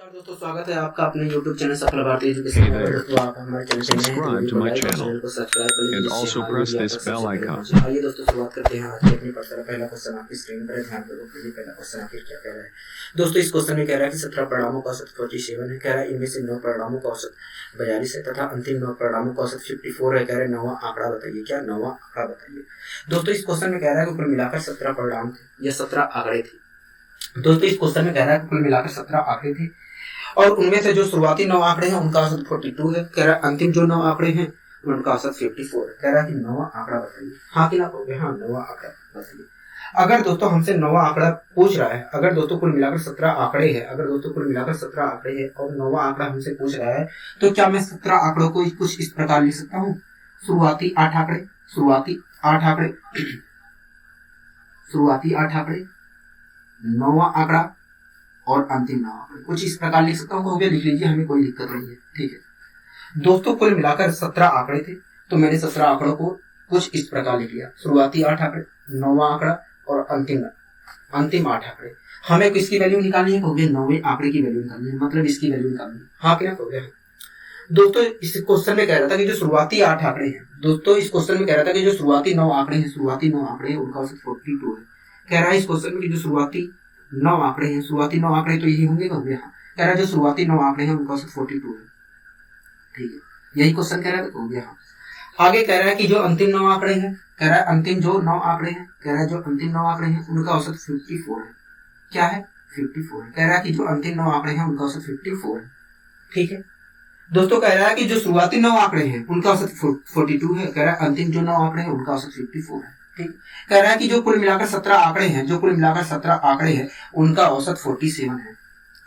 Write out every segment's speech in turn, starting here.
नमस्कार दोस्तों, स्वागत है आपका अपने YouTube चैनल सफल भारतीय एजुकेशन में। तो आप हमारे channel Subscribe to my channel को सब्सक्राइब कर लीजिए and also press this bell icon. आइए दोस्तों, शुरुआत करते हैं आज की अपनी पढ़ाई। पहला क्वेश्चन आपकी स्क्रीन पर ध्यान दो। पहला क्वेश्चन आखिर क्या कह रहा है दोस्तों। इस क्वेश्चन में कह रहा है कि 17 परिणामों का औसत 47 है। कह रहा है इनमें से 9 परिणामों का औसत 42 है तथा अंतिम 9 परिणामों का औसत 54 है। कह रहे 9वां आंकड़ा बताइए। क्या 9वां आंकड़ा बताइए दोस्तों। इस क्वेश्चन में कह रहा है कि कुल मिलाकर 17 परिणाम थे या 17 आंकड़े थे। दोस्तों इस क्वेश्चन में कह रहा है कि कुल मिलाकर 17 आंकड़े थे और उनमें से जो शुरुआती 9 आंकड़े हैं उनका औसत 42 है। कह रहा है अंतिम जो 9 आंकड़े हैं उनका औसत 54 है। कह रहा है कि 9वां आंकड़ा बताइए। हाँ कि ना कहोगे? हाँ, 9वां आंकड़ा बताइए। अगर दोस्तों हमसे 9वां आंकड़ा पूछ रहा है, अगर दोस्तों कुल मिलाकर 17 आंकड़े हैं, अगर दोस्तों कुल मिलाकर 17 आंकड़े हैं और 9वां आंकड़ा हमसे पूछ रहा है, तो क्या मैं 17 आंकड़ों को कुछ इस प्रकार लिख सकता हूँ? शुरुआती 8 आंकड़े, शुरुआती 8 आंकड़े, शुरुआती 8 आंकड़े, 9वां आंकड़ा और अंतिम 9 आंकड़े, कुछ इस प्रकार लिख सकता हूँ। कहोगे लिख लीजिए, हमें कोई दिक्कत नहीं है। ठीक है दोस्तों, कुल मिलाकर 17 आंकड़े थे तो मैंने 17 आंकड़ों को कुछ इस प्रकार लिख लिया। शुरुआती 8 आंकड़े, 9वां आंकड़ा और अंतिम 8 आंकड़े। हमें किसकी वैल्यू निकालनी है? कहोगे 9वें आंकड़े की वैल्यू निकालनी है, मतलब इसकी वैल्यू निकालनी है। हाँ क्या कहोगे? दोस्तों इस क्वेश्चन में कह रहा था कि जो शुरुआती 8 आंकड़े हैं, दोस्तों इस क्वेश्चन में कह रहा था कि जो शुरुआती 9 आंकड़े हैं, शुरुआती 9 आंकड़े हैं उनका औसत 42 है। कह रहा है इस क्वेश्चन में कि जो शुरुआती 9 आंकड़े हैं, शुरुआती 9 आंकड़े तो यही होंगे। कहोगे हाँ। कह रहा है जो शुरुआती 9 आंकड़े हैं उनका औसत 42 है। ठीक है, यही क्वेश्चन कह रहा है। कहोगे हाँ। आगे कह रहा है कि जो अंतिम 9 आंकड़े हैं, कह रहा है अंतिम जो 9 आंकड़े हैं, कह रहा है जो अंतिम 9 आंकड़े हैं उनका औसत 54 है। क्या है? 54 है। कह रहा है कि जो अंतिम 9 आंकड़े हैं उनका औसत 54 है। ठीक है दोस्तों, कह रहा है कि जो शुरुआती 9 आंकड़े हैं उनका औसत 42 है। कह रहा है अंतिम जो 9 आंकड़े हैं उनका औसत 54 है। ठीक, कह रहा है कि जो कुल मिलाकर 17 आंकड़े हैं, जो कुल मिलाकर 17 आंकड़े हैं उनका औसत 47 है।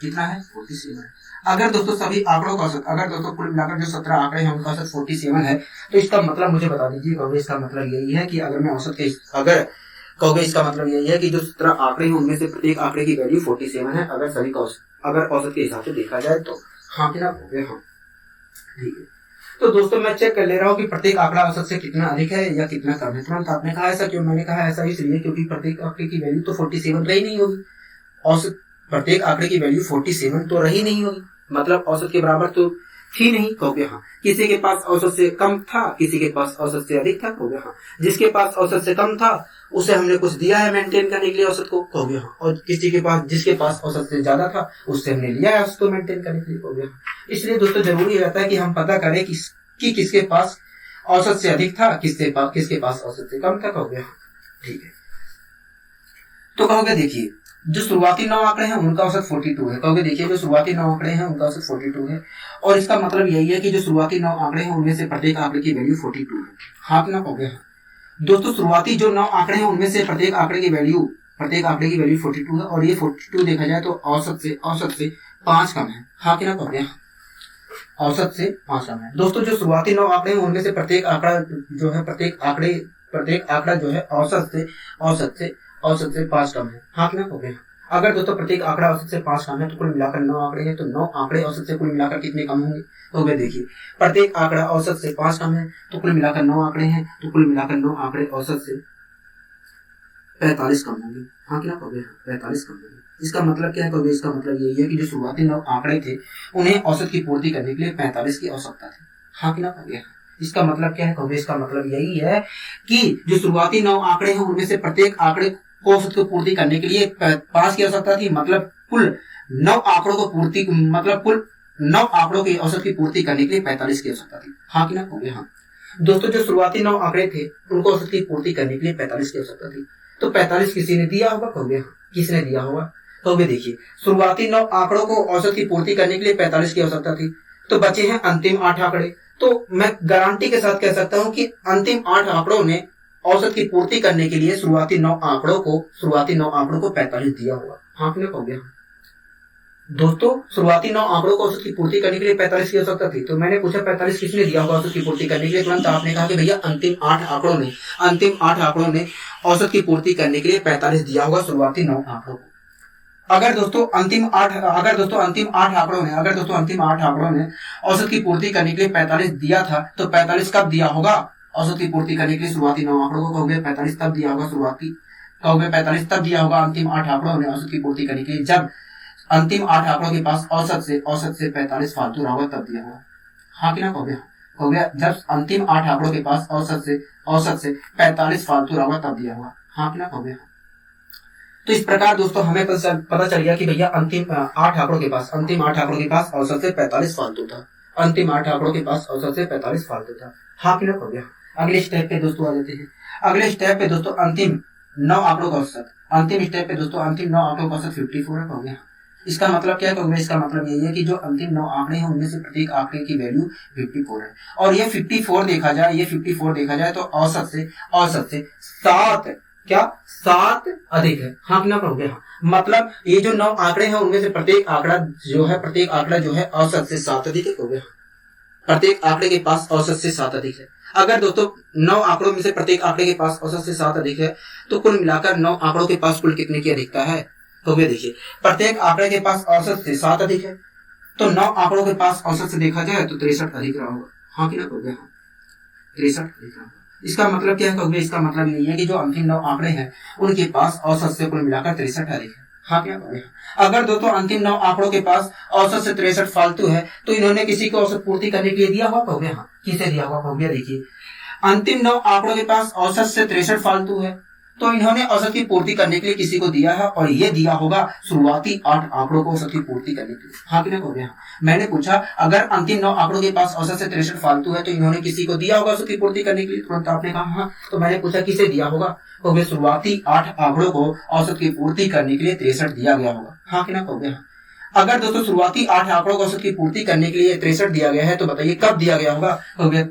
कितना है? 47 है। अगर दोस्तों सभी आंकड़ों का औसत, अगर दोस्तों कुल मिलाकर जो 17 आंकड़े हैं उनका औसत 47 है, तो इसका मतलब मुझे बता दीजिए। कहोगे इसका मतलब यही है कि अगर मैं औसत के कहोगे इसका मतलब यही है कि जो 17 आंकड़े हैं उनमें से प्रत्येक आंकड़े की वैल्यू 47 है, अगर सभी का अगर औसत के हिसाब से देखा जाए तो। हाँ कि ना कहोगे? हाँ। ठीक है, तो दोस्तों मैं चेक कर ले रहा हूँ कि प्रत्येक आंकड़ा औसत से कितना अधिक है या कितना कम है। तुरंत आपने कहा ऐसा क्यों? मैंने कहा ऐसा इसलिए क्योंकि प्रत्येक आंकड़े की वैल्यू तो 47 रही नहीं होगी। औसत प्रत्येक आंकड़े की वैल्यू 47 तो रही नहीं होगी, मतलब औसत के बराबर तो थी नहीं। कहोगे हाँ। किसी के पास औसत से कम था, किसी के पास औसत से अधिक था। कहोगे हाँ। जिसके पास औसत से कम था उसे हमने कुछ दिया है मेंटेन करने के लिए औसत को। कहोगे हाँ। और किसी के पास, जिसके पास औसत से ज्यादा था उससे हमने लिया है औसत को मेंटेन करने के लिए। कहोगे हाँ। इसलिए दोस्तों जरूरी रहता है कि हम पता करें कि किसके पास औसत से अधिक था, किसके पास औसत से कम था। कहोगे हाँ। ठीक है, तो कहोगे देखिए जो शुरुआती 9 आंकड़े हैं उनका औसत 42 है। कहोगे देखिए जो शुरुआती 9 आंकड़े हैं उनका औसत 42 है और इसका मतलब यही है कि जो शुरुआती 9 आंकड़े हैं उनमें से प्रत्येक आंकड़े की वैल्यू 42 है। हाँ ना कहोगे हाँ। दोस्तों शुरुआती जो 9 आंकड़े हैं उनमें से प्रत्येक आंकड़े की वैल्यू 42 है और ये 42 देखा जाए तो औसत से 5 कम है। हाँ कि ना कहोगे हाँ। औसत से 5 कम है। दोस्तों जो शुरुआती 9 आंकड़े हैं उनमें से प्रत्येक आंकड़ा जो है औसत से 5 कम है। हाँ ना कहोगे हाँ। अगर दोस्तों प्रत्येक आंकड़ा औसत से 5 कम है तो कुल मिलाकर 9 आंकड़े हैं, तो 9 आंकड़े औसत से कुल मिलाकर कितने कम होंगे? तो देखिए प्रत्येक आंकड़ा औसत से 5 कम है तो कुल मिलाकर 9 आंकड़े हैं, तो कुल मिलाकर 9 आंकड़े औसत से 45 कम होंगे। हाँ क्या कहोगे? 45 कम होंगे। इसका मतलब क्या है? कहोगे इसका मतलब यही है कि जो शुरुआती 9 आंकड़े थे उन्हें औसत की पूर्ति करने के लिए 45 की आवश्यकता थी। हाँ कि ना कहोगे? इसका मतलब क्या है? कहोगे इसका मतलब यही है कि जो शुरुआती 9 आंकड़े हैं उनमें से प्रत्येक आंकड़े को औसत की पूर्ति करने के लिए 5 की आवश्यकता थी, मतलब कुल 9 आंकड़ों की औसत की पूर्ति करने के लिए 45 की आवश्यकता थी। हाँ कि ना कहोगे? हाँ। दोस्तों जो शुरुआती 9 आंकड़े थे उनको औसत की पूर्ति करने के लिए 45 की आवश्यकता थी, तो 45 किसी ने दिया होगा। कहोगे हाँ। किसने दिया होगा? कहोगे देखिए शुरुआती 9 आंकड़ों को औसत की पूर्ति करने के लिए 45 की आवश्यकता थी, तो बचे हैं अंतिम 8 आंकड़े। तो मैं गारंटी के साथ कह सकता हूं कि अंतिम 8 आंकड़ों ने औसत की पूर्ति करने के लिए शुरुआती 9 आंकड़ों को 45 दिया होगा। हाँ कि ना कहोगे हाँ। दोस्तों शुरुआती 9 आंकड़ों को औसत की पूर्ति करने के लिए 45 की आवश्यकता थी, तो मैंने पूछा 45 किसने दिया होगा औसत की पूर्ति करने के लिए? तुरंत आपने कहा कि भैया अंतिम 8 आंकड़ों ने औसत की पूर्ति करने के लिए 45 दिया होगा शुरुआती 9 आंकड़ों को। अगर दोस्तों अंतिम 8 आंकड़ों ने औसत की पूर्ति करने के लिए 45 दिया था, तो 45 कब दिया होगा औसत की पूर्ति करने के लिए शुरुआती 9 आंकड़ों को? कहोगे 45 तब दिया होगा अंतिम 8 आंकड़ों ने औसत की पूर्ति करने के लिए, जब अंतिम 8 आंकड़ों के पास औसत से 45 फालतू रहा होगा तब दिया होगा। हाँ कि ना कहोगे? हो गया। जब अंतिम 8 आंकड़ों के पास औसत से 45 फालतू रहा होगा तब दिया होगा। हाँ कि ना कहोगे? तो इस प्रकार दोस्तों हमें पता चल गया कि भैया अंतिम 8 आंकड़ों के पास औसत से 45 फालतू था। अंतिम 8 आंकड़ों के पास औसत से 45 फालतू था। हाँ कि ना कहोगे? अगले स्टेप पे दोस्तों आ जाते हैं। अगले स्टेप पे दोस्तों अंतिम 9 आंकड़ों का औसत। अंतिम स्टेप पे दोस्तों अंतिम 9 आंकड़ों का औसत 54 है। कहोगे? इसका मतलब क्या कहोगे? इसका मतलब यही है कि जो अंतिम 9 आंकड़े हैं उनमें से प्रत्येक आंकड़े की वैल्यू 54 है। और ये 54 देखा जाए तो औसत से 7 अधिक है। हाँ कि ना कहोगे? हाँ। मतलब ये जो 9 आंकड़े हैं उनमें से प्रत्येक आंकड़ा जो है औसत से 7 अधिक है। कहोगे? प्रत्येक आंकड़े के पास औसत से 7 अधिक है। अगर दोस्तों 9 आंकड़ों में से प्रत्येक आंकड़े के पास औसत से 7 अधिक है तो कुल मिलाकर 9 आंकड़ों के पास कुल कितने की अधिकता है? तो वे देखिए, प्रत्येक आंकड़े के पास औसत से 7 अधिक है तो 9 आंकड़ों के पास औसत से देखा जाए तो 63 अधिक रहा होगा। हाँ कि ना कहोगे? हाँ, 63 अधिक रहा होगा। इसका मतलब क्या है कहोगे? इसका मतलब यही है कि जो अंतिम 9 आंकड़े हैं उनके पास औसत से कुल मिलाकर 63 अधिक है। हाँ क्या कहोगे? अगर दोस्तों अंतिम 9 आंकड़ों के पास औसत से 63 फालतू है तो इन्होंने किसी को औसत पूर्ति करने के लिए दिया हुआ। कहोगे? हाँ। किसे दिया हुआ? कहोगे? देखिए, अंतिम 9 आंकड़ों के पास औसत से 63 फालतू है तो इन्होंने औसत की पूर्ति करने के लिए किसी को दिया है और ये दिया होगा शुरुआती 8 आंकड़ों को औसत की पूर्ति करने के लिए। हाँ कि नहीं कहोगे? हाँ। मैंने पूछा अगर अंतिम 9 आंकड़ों के पास औसत से 63 फालतू है तो इन्होंने किसी को दिया होगा औसत की पूर्ति करने के लिए। तुरंत आपने कहा हाँ। तो मैंने पूछा किसे दिया होगा? कहोगे शुरुआती 8 आंकड़ों को औसत की पूर्ति करने के लिए 63 दिया गया होगा। हाँ कि ना कहोगे? हाँ। अगर दोस्तों शुरुआती 8 आंकड़ों को औसत की पूर्ति करने के लिए 63 दिया गया है तो बताइए कब दिया गया होगा? कहोगे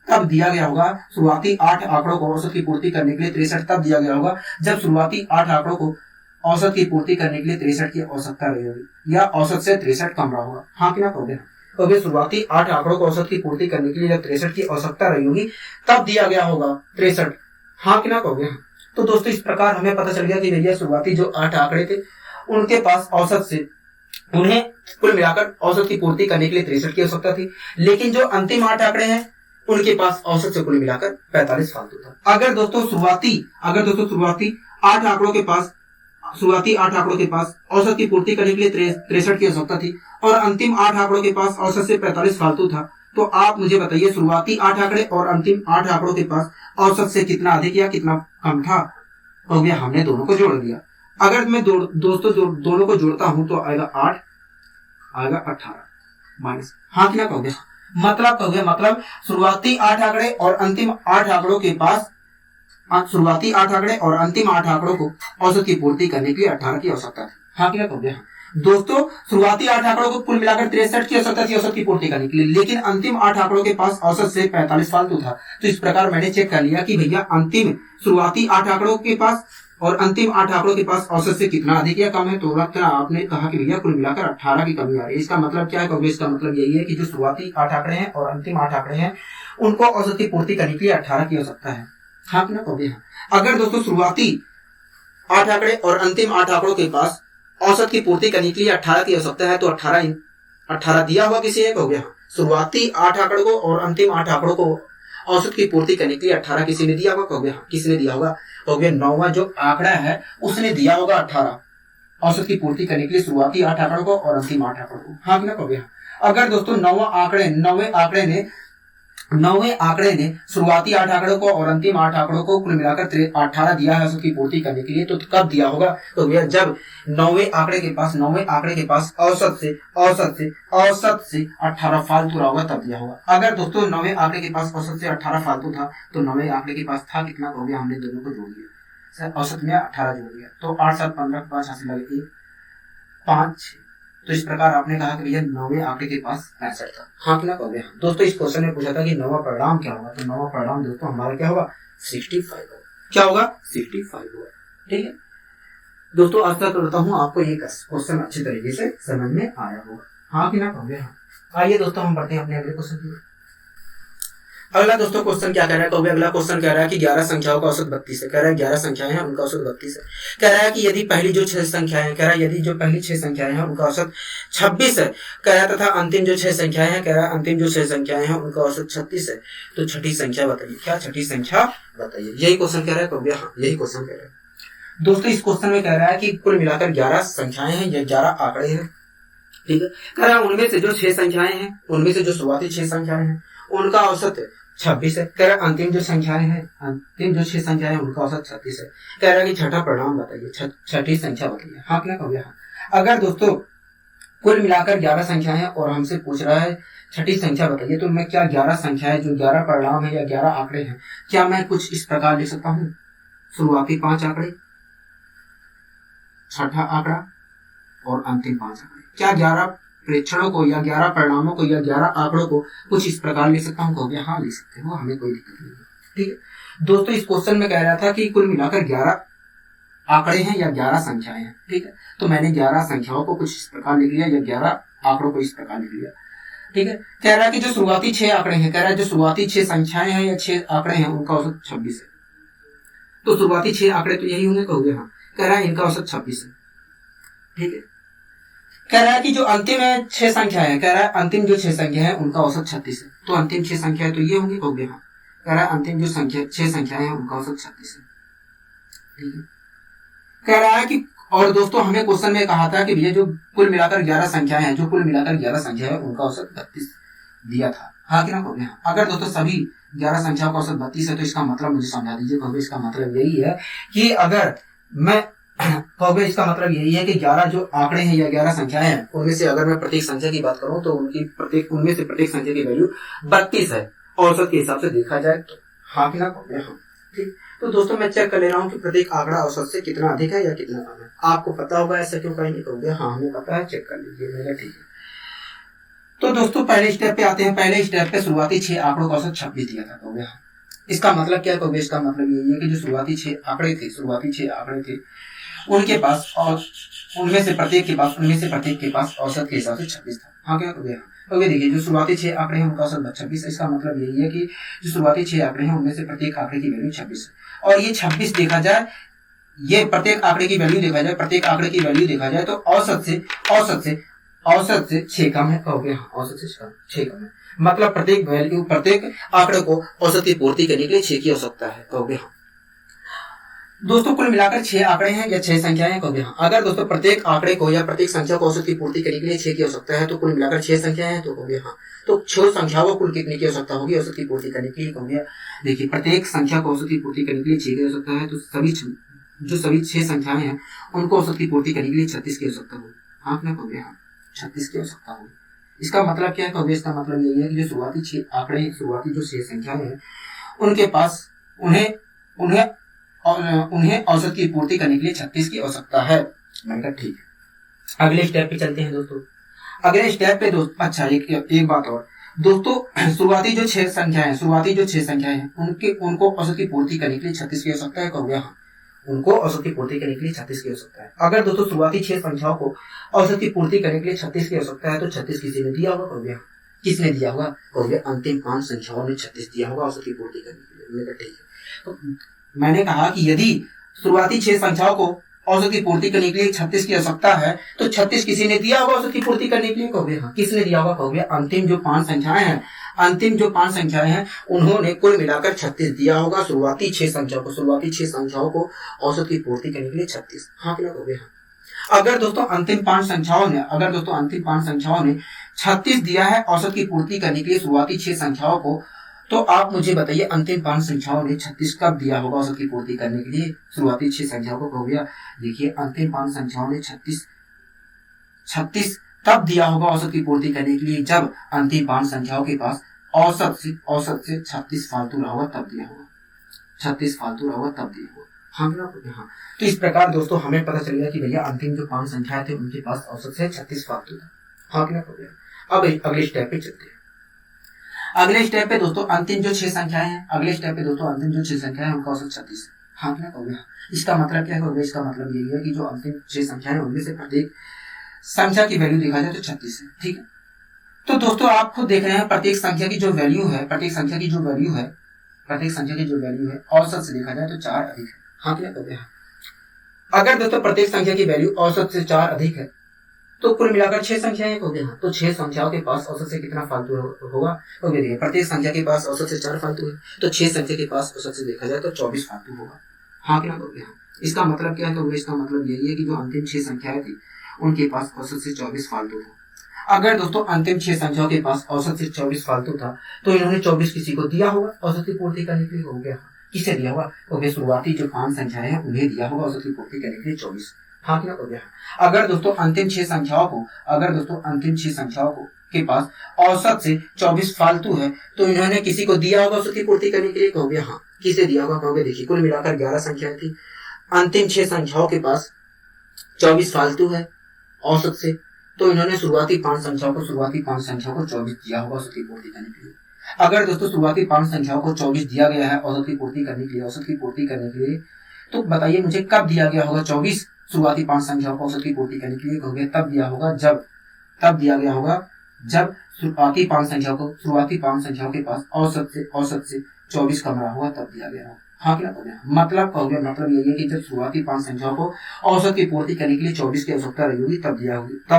तब दिया गया होगा शुरुआती 8 आंकड़ों को औसत की पूर्ति करने के लिए 63 तब दिया गया होगा जब शुरुआती 8 आंकड़ों को औसत की पूर्ति करने के लिए 63 की आवश्यकता रही होगी या औसत से 63 कम रहा होगा। हाँ कि ना कहोगे? तो शुरुआती 8 आंकड़ों को औसत की पूर्ति करने के लिए जब 63 की आवश्यकता रही होगी तब दिया गया होगा 63। हाँ कि ना कहोगे? तो दोस्तों इस प्रकार हमें पता चल गया कि भैया शुरुआती जो 8 आंकड़े थे उनके पास औसत से उन्हें कुल मिलाकर औसत की पूर्ति करने के लिए 63 की आवश्यकता थी, लेकिन जो अंतिम 8 आंकड़े हैं उनके पास औसत से कुल मिलाकर 45 फालतू था। अगर दोस्तों शुरुआती 8 आंकड़ों के पास औसत की पूर्ति करने के लिए 63 की आवश्यकता थी और अंतिम 8 आंकड़ों के पास औसत से 45 फालतू था, तो आप मुझे बताइए शुरुआती 8 आंकड़े और अंतिम 8 आंकड़ों के पास औसत से कितना अधिक या कितना कम था? तो भैया हमने दोनों को जोड़ दिया। अगर मैं दोनों को जोड़ता हूं तो आएगा 8 आएगा 18 माइनस। हाँ कि ना कहोगे? मतलब शुरुआती 8 आंकड़े और अंतिम 8 आंकड़ों के पास शुरुआती 8 आंकड़े और अंतिम 8 आंकड़ों को औसत की पूर्ति करने के लिए 18 की आवश्यकता थी। हाँ कि ना कहोगे? हाँ। दोस्तों शुरुआती 8 आंकड़ों को कुल मिलाकर 63 की आवश्यकता थी औसत की पूर्ति करने के लिए, लेकिन अंतिम 8 आंकड़ों के पास औसत से 45 फालतू था। तो इस प्रकार मैंने चेक कर लिया कि भैया अंतिम शुरुआती 8 आंकड़ों के पास और अंतिम 8 आंकड़ों के पास औसत से कितना अधिक या कम है। तो आपने कहा कि भैया कुल मिलाकर 18 की कमी आ रही है। इसका मतलब क्या है? इसका मतलब यही है कि जो शुरुआती 8 आंकड़े हैं और अंतिम 8 आंकड़े हैं उनको औसत की पूर्ति करने के लिए 18 की आवश्यकता है। हाँ कि ना कहोगे? हाँ। अगर दोस्तों शुरुआती 8 आंकड़े और अंतिम 8 आंकड़ों के पास औसत की पूर्ति करने के लिए 18 की आवश्यकता है तो 18 दिया हुआ किसी है? कहोगे? हाँ। शुरुआती 8 आंकड़ों को और अंतिम 8 आंकड़ों को औसत की पूर्ति करने के लिए 18 किसी ने दिया होगा? कहोगे? हाँ। किसने दिया होगा? कहोगे 9वां जो आंकड़ा है उसने दिया होगा 18 औसत की पूर्ति करने के लिए शुरुआती 8 आंकड़ों को और अंतिम 8 आंकड़ों को। हाँ कि ना कहोगे? हाँ। अगर दोस्तों नौवें आंकड़े ने शुरुआती 8 आंकड़ों को और अंतिम 8 आंकड़ों को कुल मिलाकर 18 दिया है औसत की पूर्ति करने के लिए, तो कब दिया होगा? तो भैया जब नौवें आंकड़े के पास औसत से 18 फालतू रहा होगा तब दिया होगा। अगर दोस्तों नौवें आंकड़े के पास औसत से 18 फालतू था तो नौवें आंकड़े के पास था कितना? हो गया हमने दोनों को जोड़ दिया, औसत में 18 जोड़ दिया तो 8 7 15 5 हासिल लगे 5 6। तो इस प्रकार आपने कहा कि भैया 9वें आंकड़े के पास 65 था। हाँ कि ना कहोगे? हाँ। दोस्तों इस क्वेश्चन में पूछा था कि 9वां परिणाम क्या होगा, तो 9वां परिणाम दोस्तों हमारा क्या होगा? 65 होगा। क्या होगा? 65 होगा। ठीक है दोस्तों, आशा करता हूँ आपको ये क्वेश्चन अच्छी तरीके से समझ में आया होगा। हाँ कि ना कहोगे? हाँ। आइए दोस्तों हम बढ़ते हैं अपने अगले क्वेश्चन की। अगला दोस्तों क्वेश्चन क्या कह रहा है? तो अगला क्वेश्चन कह रहा है कि 11 संख्याओं का औसत 32 है। कह रहा है 11 संख्याएं हैं उनका औसत 32 है। कह रहा है कि यदि पहली जो 6 संख्याएं हैं, कह रहा है यदि जो पहली 6 संख्याएं हैं उनका औसत 26 है, कह रहा तथा अंतिम जो 6 संख्याएं हैं, कह रहा है अंतिम जो 6 संख्याएं हैं उनका औसत 36 है, तो छठी संख्या बताइए। क्या छठी संख्या बताइए? यही क्वेश्चन कह रहा है। हाँ यही क्वेश्चन कह रहा है। दोस्तों इस क्वेश्चन में कह रहा है कि कुल मिलाकर 11 संख्याएं हैं या 11 आंकड़े हैं, ठीक है। कह रहा है उनमें से जो 6 संख्याएं हैं, उनमें से जो शुरुआती 6 संख्याएं हैं उनका औसत 26 है। कह रहा है अंतिम जो 6 संख्याएं हैं उनका औसत 36 है। कह रहा है कि छठा परिणाम बताइए, छठी संख्या बताइए। हाँ क्या कहोगे? हाँ। अगर दोस्तों कुल मिलाकर 11 संख्याएं हैं और हमसे पूछ रहा है छठी संख्या बताइए, तो मैं क्या 11 संख्याएं जो 11 परिणाम है या 11 आंकड़े हैं, क्या मैं कुछ इस प्रकार लिख सकता हूँ? शुरुआती 5 आंकड़े, छठा आंकड़ा और अंतिम 5 आंकड़े। क्या 11 प्रेक्षणों को या 11 परिणामों को या 11 आंकड़ों को कुछ इस प्रकार लिख सकता हूँ? कहोगे हाँ लिख सकते हो, हमें कोई दिक्कत नहीं है, ठीक है। दोस्तों इस क्वेश्चन में कह रहा था कि कुल मिलाकर 11 आंकड़े हैं या 11 संख्याएं हैं, ठीक है। तो मैंने 11 संख्याओं को कुछ इस प्रकार लिख लिया या 11 आंकड़ों को इस प्रकार लिख लिया, ठीक है। कह रहा है कि जो शुरुआती 6 आंकड़े हैं, कह रहा है जो शुरुआती 6 संख्याएं हैं या 6 आंकड़े हैं उनका औसत 26 है। तो शुरुआती 6 आंकड़े तो यही होंगे, कहोगे हाँ। कह रहा है इनका औसत 26 है, ठीक है। कह रहा है कि जो अंतिम 6 संख्या है, कह रहा है अंतिम जो 6 संख्या है उनका औसत 36 है। तो अंतिम 6 संख्या है तो ये होंगे, कहोगे हाँ। कह रहा है अंतिम जो 6 संख्याएं हैं उनका औसत 36 है, ठीक है। कह रहा है कि और दोस्तों हमें क्वेश्चन में कहा था कि भैया जो कुल मिलाकर 11 संख्याएं हैं, जो कुल मिलाकर 11 संख्या है उनका औसत 32 दिया था। हाँ कि ना कहोगे हाँ। अगर दोस्तों सभी 11 संख्याओं का औसत 32 है तो इसका मतलब मुझे समझा दीजिए। कहोगे इसका मतलब यही है कि अगर मैं कहोगे इसका मतलब यही है कि 11 जो आंकड़े हैं या 11 संख्याएं हैं उनमें से अगर मैं प्रत्येक संख्या की बात करूं तो उनमें से प्रत्येक संख्या की वैल्यू 32 है औसत के हिसाब से देखा जाए तो। हाँ कि ना कहोगे हाँ, ठीक। तो दोस्तों मैं चेक कर ले रहा हूँ कि प्रत्येक आंकड़ा औसत से कितना अधिक है या कितना कम है। आपको पता होगा, ऐसा क्यों कहीं नहीं कहोगे हाँ हमें पता है, चेक कर लीजिए मेरा, ठीक है। तो दोस्तों पहले स्टेप पे आते हैं। पहले स्टेप पे शुरुआती 6 आंकड़ों का औसत 26 दिया था, कहोगे हाँ। इसका मतलब क्या कहोगे? इसका मतलब यही है कि जो शुरुआती 6 आंकड़े थे उनके पास और उनमें से प्रत्येक के पास औसत के हिसाब से 26 था। हाँ क्या कहोगे हाँ। तो देखिए जो शुरुआती 6 आंकड़े हैं उनका औसत 26 है। इसका मतलब यही है कि जो शुरुआती 6 आंकड़े हैं उनमें से प्रत्येक आंकड़े की वैल्यू 26 है। और ये 26 देखा जाए, ये प्रत्येक आंकड़े की वैल्यू देखा जाए तो औसत से 6 कम है, कहोगे हाँ। औसत से 6 कम है, मतलब प्रत्येक आंकड़े को औसत की पूर्ति करने के लिए 6 की आवश्यकता है, कहोगे हाँ। दोस्तों कुल मिलाकर 6 आंकड़े हैं या 6 संख्याएं, कहोगे हाँ। अगर दोस्तों प्रत्येक आंकड़े को या प्रत्येक संख्या को औसत की पूर्ति करने के लिए 6 की आवश्यकता है तो कुल मिलाकर 6 संख्याएं हैं, तो कहोगे हाँ। तो 6 संख्याओं को कुल कितने की आवश्यकता होगी औसत की पूर्ति करने के लिए? कहोगे देखिए प्रत्येक संख्या को औसत की पूर्ति करने के लिए 6 की आवश्यकता है, तो सभी 6 संख्याएं हैं उनको औसत की पूर्ति करने के लिए 36 की आवश्यकता होगी। हाँ क्या कहोगे हाँ, 36 की आवश्यकता होगी। इसका मतलब क्या है? कहोगे इसका मतलब यही है कि जो शुरुआती जो 6 संख्याएं हैं उनके पास उन्हें औसत की पूर्ति करने के लिए 36 की आवश्यकता है। मैंने कहा ठीक है। अगले स्टेप पे चलते हैं दोस्तों। अगले स्टेप पे अच्छा एक बात और दोस्तों, शुरुआती जो 6 संख्याएं हैं उनको औसत की पूर्ति करने के लिए 36 की आवश्यकता है, कहोगे हाँ। उनको औसत की पूर्ति करने के लिए 36 की आवश्यकता है। अगर दोस्तों शुरुआती 6 संख्याओं को औसत की पूर्ति करने के लिए 36 की आवश्यकता है तो 36 किसी ने दिया होगा, कहोगे हाँ। किसने दिया होगा? कहोगे अंतिम 5 संख्याओं ने 36 दिया होगा औसत की पूर्ति करने के लिए। मैंने कहा ठीक है। तो मैंने कहा कि यदि शुरुआती 6 संख्याओं को औसत की पूर्ति करने के लिए 36 की आवश्यकता है तो 36 किसी ने दिया होगा औसत की पूर्ति करने के लिए, कहोगे हाँ। किसने दिया होगा? कहोगे अंतिम जो 5 संख्याएं हैं उन्होंने कुल मिलाकर 36 दिया होगा शुरुआती 6 संख्याओं को औसत की पूर्ति करने के लिए 36। हाँ क्या कहोगे हाँ। अगर दोस्तों अंतिम 5 संख्याओं ने 36 दिया है औसत की पूर्ति करने के लिए शुरुआती 6 संख्याओं को, तो आप मुझे बताइए अंतिम 5 संख्याओं ने 36 कब दिया होगा औसत की पूर्ति करने के लिए शुरुआती 6 संख्याओं को? कहोगे देखिए अंतिम 5 संख्याओं ने 36 तब दिया होगा औसत की पूर्ति करने के लिए जब अंतिम 5 संख्याओं के पास औसत से 36 फालतू रहा होगा, तब दिया होगा। हाँ हाँ। तो इस प्रकार दोस्तों हमें पता चल गया कि भैया अंतिम जो 5 संख्याएं थे उनके पास औसत से 36 फालतू था। हाँ कि ना हो गया। अब अगले स्टेप पे चलते हैं। अगले स्टेप पे दोस्तों अंतिम जो 6 संख्याएं हैं उनका औसत 36 है। हाँ कि ना हो गया। इसका मतलब क्या है? इसका मतलब यही है कि जो अंतिम 6 संख्याएं हैं उनमें से प्रत्येक संख्या की वैल्यू देखा जाए तो 36 है। ठीक है। तो दोस्तों आप खुद देख रहे हैं प्रत्येक संख्या की जो वैल्यू है औसत से देखा जाए तो 4 अधिक है। हाँ क्या कहते हैं? अगर दोस्तों प्रत्येक संख्या की वैल्यू औसत से 4 अधिक है तो कुल मिलाकर 6 संख्याएं हो गई। तो 6 संख्याओं के पास औसत से कितना फालतू होगा? तो देखिए प्रत्येक संख्या के पास औसत से 4 फालतू है, तो 6 संख्या के पास औसत से देखा जाए तो 24 फालतू होगा। हाँ क्या हो गया? इसका मतलब क्या है? तो इसका मतलब यही है कि जो अंतिम 6 संख्याएं थी उनके पास औसत से 24 फालतू था। अगर दोस्तों अंतिम 6 संख्याओं के पास औसत से 24 फालतू था तो इन्होंने 24 किसी को दिया होगा औसत की पूर्ति करने के लिए। हो गया। किसे दिया होगा? तो वे शुरुआती जो 5 संख्याएं हैं उन्हें दिया होगा औसत की पूर्ति करने के लिए 24। हाँ क्या हो गया? अगर दोस्तों अंतिम 6 संख्याओं को के पास औसत से 24 फालतू है तो इन्होंने किसी को दिया होगा औसत की पूर्ति करने के लिए। कहोगे हाँ। किसे दिया होगा? कहोगे देखिए कुल मिलाकर 11 संख्याएं थी, अंतिम 6 संख्याओं के पास 24 फालतू है औसत से, तो इन्होंने शुरुआती 5 संख्याओं को 24 दिया होगा औसत की पूर्ति करने के लिए। अगर दोस्तों शुरुआती 5 संख्याओं को 24 दिया गया है औसत की पूर्ति करने के लिए, तो बताइए मुझे कब दिया गया होगा 24 शुरुआती 5 संख्याओं को औसत की पूर्ति करने के लिए। कहोगे तब दिया होगा जब शुरुआती 5 संख्याओं के पास औसत से 24 कम रहा होगा, तब दिया गया होगा। हाँ क्या हो गया? मतलब यही है कि जब शुरुआती 5 संख्याओं को औसत की पूर्ति करने के लिए 24 की आवश्यकता रही होगी तब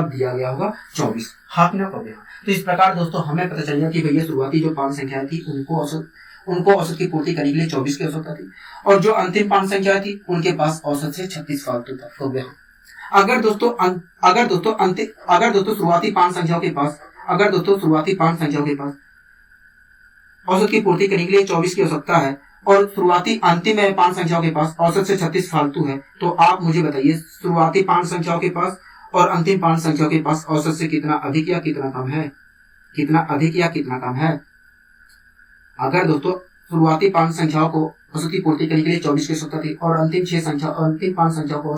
दिया गया होगा 24। हाँ क्या हो गया? तो इस प्रकार दोस्तों हमें पता चल गया कि भैया शुरुआती जो 5 संख्याएं थी उनको औसत की पूर्ति करने के लिए 24 की आवश्यकता थी, और जो अंतिम 5 संख्याएं थी उनके पास औसत से 36 फालतू था। हो गया। अगर दोस्तों शुरुआती 5 संख्याओं के पास औसत की पूर्ति करने के लिए 24 की आवश्यकता है और शुरुआती अंतिम 5 संख्याओं के पास औसत से 36 फालतू है, तो आप मुझे बताइए शुरुआती 5 संख्याओं के पास और अंतिम 5 संख्याओं के पास औसत से कितना अधिक या कितना कम है? अगर दोस्तों शुरुआती 5 संख्याओं को औसत की पूर्ति करने के लिए 24 की आवश्यकता थी और अंतिम 5 संख्याओं को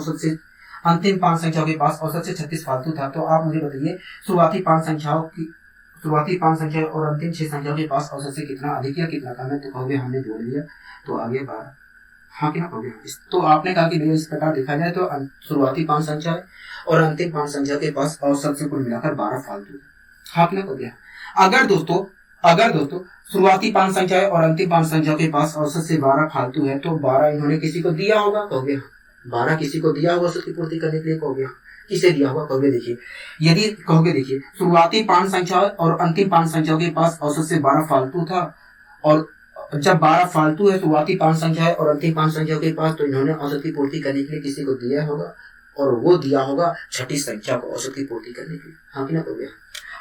अंतिम 5 संख्याओं के पास औसत से 36 फालतू था, तो आप मुझे बताइए शुरुआती 5 संख्या और अंतिम 6 संख्याओं के पास औसत से कितना अधिक या कितना कम है? तो कहोगे हमने जोड़ लिया तो आगे 12। हाँ क्या हो गया? तो आपने कहा कि भैया इस प्रकार देखा जाए तो शुरुआती 5 संख्या और अंतिम 5 संख्या के पास औसत से कुल मिलाकर 12 फालतू है। हाँ क्या हो गया? अगर दोस्तों शुरुआती 5 संख्या और अंतिम 5 संख्या के पास औसत से 12 फालतू है, तो 12 इन्होंने किसी को दिया होगा। कहोगे 12 किसी को दिया होगा औसत की पूर्ति करने के लिए। कहोगे किसे दिया होगा? कहोगे देखिए शुरुआती 5 संख्या और अंतिम 5 संख्याओं के पास औसत से 12 फालतू था, और जब 12 फालतू है शुरुआती 5 संख्या और अंतिम 5 संख्याओं के पास, तो इन्होंने औसत की पूर्ति करने के लिए किसी को दिया होगा, और वो दिया होगा छठी संख्या को औसत की पूर्ति करने के लिए। हाँ क्या हो गया?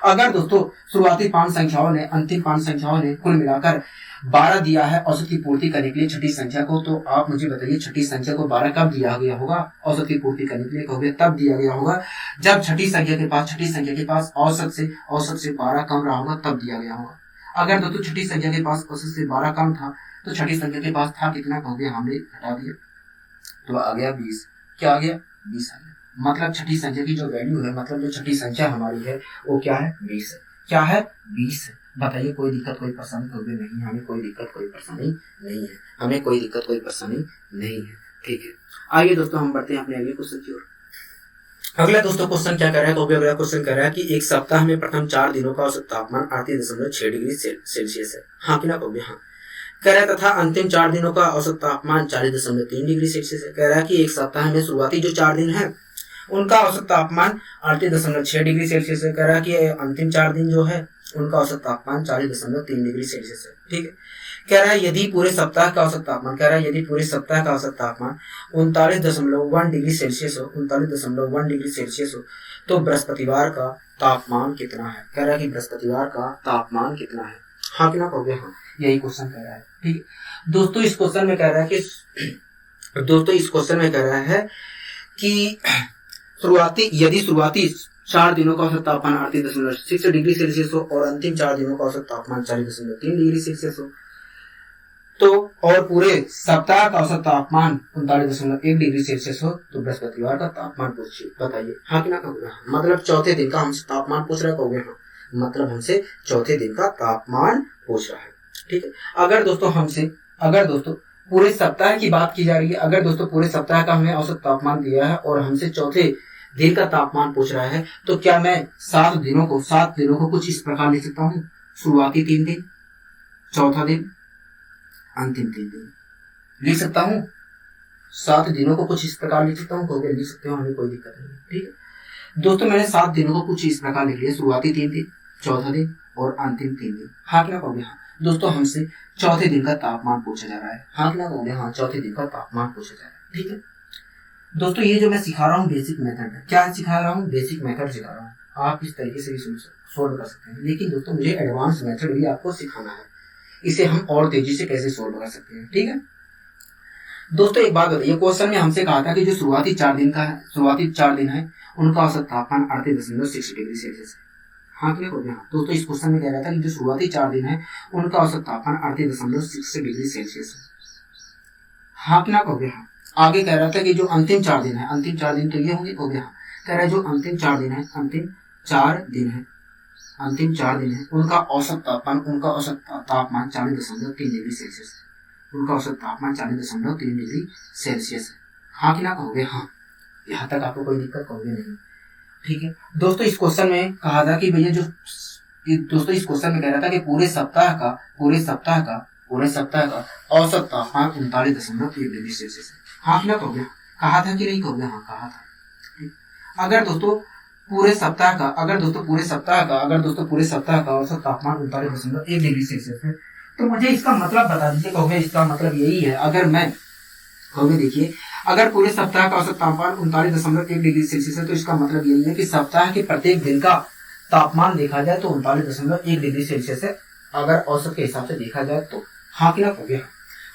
अगर दोस्तों शुरुआती 5 संख्याओं ने अंतिम 5 संख्याओं ने कुल मिलाकर 12 दिया है औसत की पूर्ति करने के लिए छठी संख्या को, तो आप मुझे बताइए छठी संख्या को 12 कब दिया गया होगा औसत की पूर्ति करने के लिए। कहोगे तब दिया गया होगा जब छठी संख्या के पास औसत से 12 कम रहा होगा, तब दिया गया होगा। अगर दोस्तों छठी संख्या के पास औसत से 12 कम था तो छठी संख्या के पास था कितना? कहोगे हमने हटा दिया तो आ गया 20। क्या आ गया? 20 आ गया। मतलब छठी संख्या की जो वैल्यू है, मतलब जो छठी संख्या हमारी है वो क्या है? 20 है। क्या है? 20 है। बताइए कोई दिक्कत कोई परेशानी? कहोगे नहीं, हमें कोई दिक्कत कोई परेशानी नहीं है। ठीक है, आइए दोस्तों हम बढ़ते हैं अपने अगले क्वेश्चन की ओर। अगला दोस्तों क्वेश्चन क्या कर रहा है? तो अगला क्वेश्चन कर रहा है कि एक सप्ताह में प्रथम 4 दिनों का औसत तापमान 38.6 डिग्री सेल्सियस है। हाँ कि ना? कहोगे हाँ। कह रहा है तथा अंतिम 4 दिनों का औसत तापमान 40.3 डिग्री सेल्सियस है। कह रहा है कि एक सप्ताह में शुरुआती जो 4 दिन है उनका औसत तापमान 38.6 डिग्री सेल्सियस है। कह रहा है कि अंतिम 4 दिन जो है उनका औसत तापमान 40.3 डिग्री सेल्सियस है। ठीक है। कह रहा है यदि पूरे सप्ताह का औसत तापमान 39.1 डिग्री सेल्सियस हो तो बृहस्पतिवार का तापमान कितना है? कह रहा है कि बृहस्पतिवार का तापमान कितना है? हाँ कि ना? कहोगे हाँ। यही क्वेश्चन कह रहा है। ठीक है दोस्तों, इस क्वेश्चन में कह रहा है कि यदि शुरुआती 4 दिनों का औसत तापमान 38.6 डिग्री सेल्सियस हो और अंतिम 4 दिनों का औसत तापमान 40.3 डिग्री सेल्सियस हो, तो और पूरे सप्ताह का औसत तापमान 39.1 डिग्री सेल्सियस हो, तो बृहस्पतिवार का तापमान पूछिए। बताइए हाँ कि ना? कहोगे हाँ। मतलब चौथे दिन का हमसे तापमान पूछ रहा है। कहोगे हाँ। मतलब हमसे चौथे दिन का तापमान पूछ रहा है। ठीक है। अगर दोस्तों पूरे सप्ताह की बात की जा रही है, अगर दोस्तों पूरे सप्ताह का हमें औसत तापमान दिया है और हमसे चौथे दिन का तापमान पूछ रहा है, तो क्या मैं 7 दिनों को कुछ इस प्रकार लिख सकता हूँ? शुरुआती 3 दिन, चौथा दिन, अंतिम 3 दिन लिख सकता हूँ। 7 दिनों को कुछ इस प्रकार लिख सकता हूँ। कहोगे लिख सकते हो, हमें कोई दिक्कत नहीं है। ठीक है दोस्तों, मैंने 7 दिनों को कुछ इस प्रकार लिख लिया, शुरुआती 3 दिन, चौथा दिन और अंतिम 3 दिन। हाँ क्या कहोगे हाँ। दोस्तों हमसे चौथे दिन का तापमान पूछा जा रहा है। हाँ क्या कहोगे हाँ। चौथे दिन का तापमान पूछा जा रहा है। ठीक है। दोस्तों ये जो मैं सिखा रहा हूँ बेसिक मेथड है, क्या सिखा रहा हूँ, बेसिक मेथड सिखा रहा हूँ। आप इस तरीके से भी सोल्व कर सकते हैं, लेकिन दोस्तों मुझे एडवांस मेथड भी आपको सिखाना है, इसे हम और तेजी से कैसे सोल्व कर सकते हैं, ठीक है। दोस्तों एक बात बताइए, क्वेश्चन में हमसे कहा था कि जो शुरुआती 4 दिन है उनका औसत तापमान 38.6 डिग्री सेल्सियस है। हाँ क्या हो गया। दोस्तों इस क्वेश्चन में कह रहा था कि जो शुरुआती 4 दिन है उनका औसत तापमान 38.6 डिग्री सेल्सियस है। हाँ क्या हो गया। आगे कह रहा था कि जो अंतिम 4 दिन है, अंतिम 4 दिन तो ये होंगे, हो गया। कह रहा है जो अंतिम 4 दिन है, अंतिम 4 दिन है उनका औसत तापमान 40.3 डिग्री सेल्सियस है। उनका औसत तापमान 40.3 डिग्री सेल्सियस है। हाँ कि ना कहोगे। हाँ, यहाँ तक आपको कोई दिक्कत कहोगे नहीं, ठीक है। दोस्तों इस क्वेश्चन में कहा था कि भैया दोस्तों इस क्वेश्चन में कह रहा था कि पूरे सप्ताह का औसत तापमान 39.1 डिग्री सेल्सियस है। हाँ कि ना कहोगे। कहा था कि नहीं कहोगे। हाँ कहा था। अगर दोस्तों पूरे सप्ताह का औसत तापमान 39.1 डिग्री सेल्सियस है, तो मुझे इसका मतलब बता दीजिए कहोगे। इसका मतलब यही है, अगर मैं कहोगे देखिए, अगर पूरे सप्ताह का औसत तापमान 39.1 डिग्री सेल्सियस है, तो इसका मतलब यही है कि सप्ताह के प्रत्येक दिन का तापमान देखा जाए तो 39.1 डिग्री सेल्सियस है, अगर औसत के हिसाब से देखा जाए तो। हाँ कि ना कहोगे।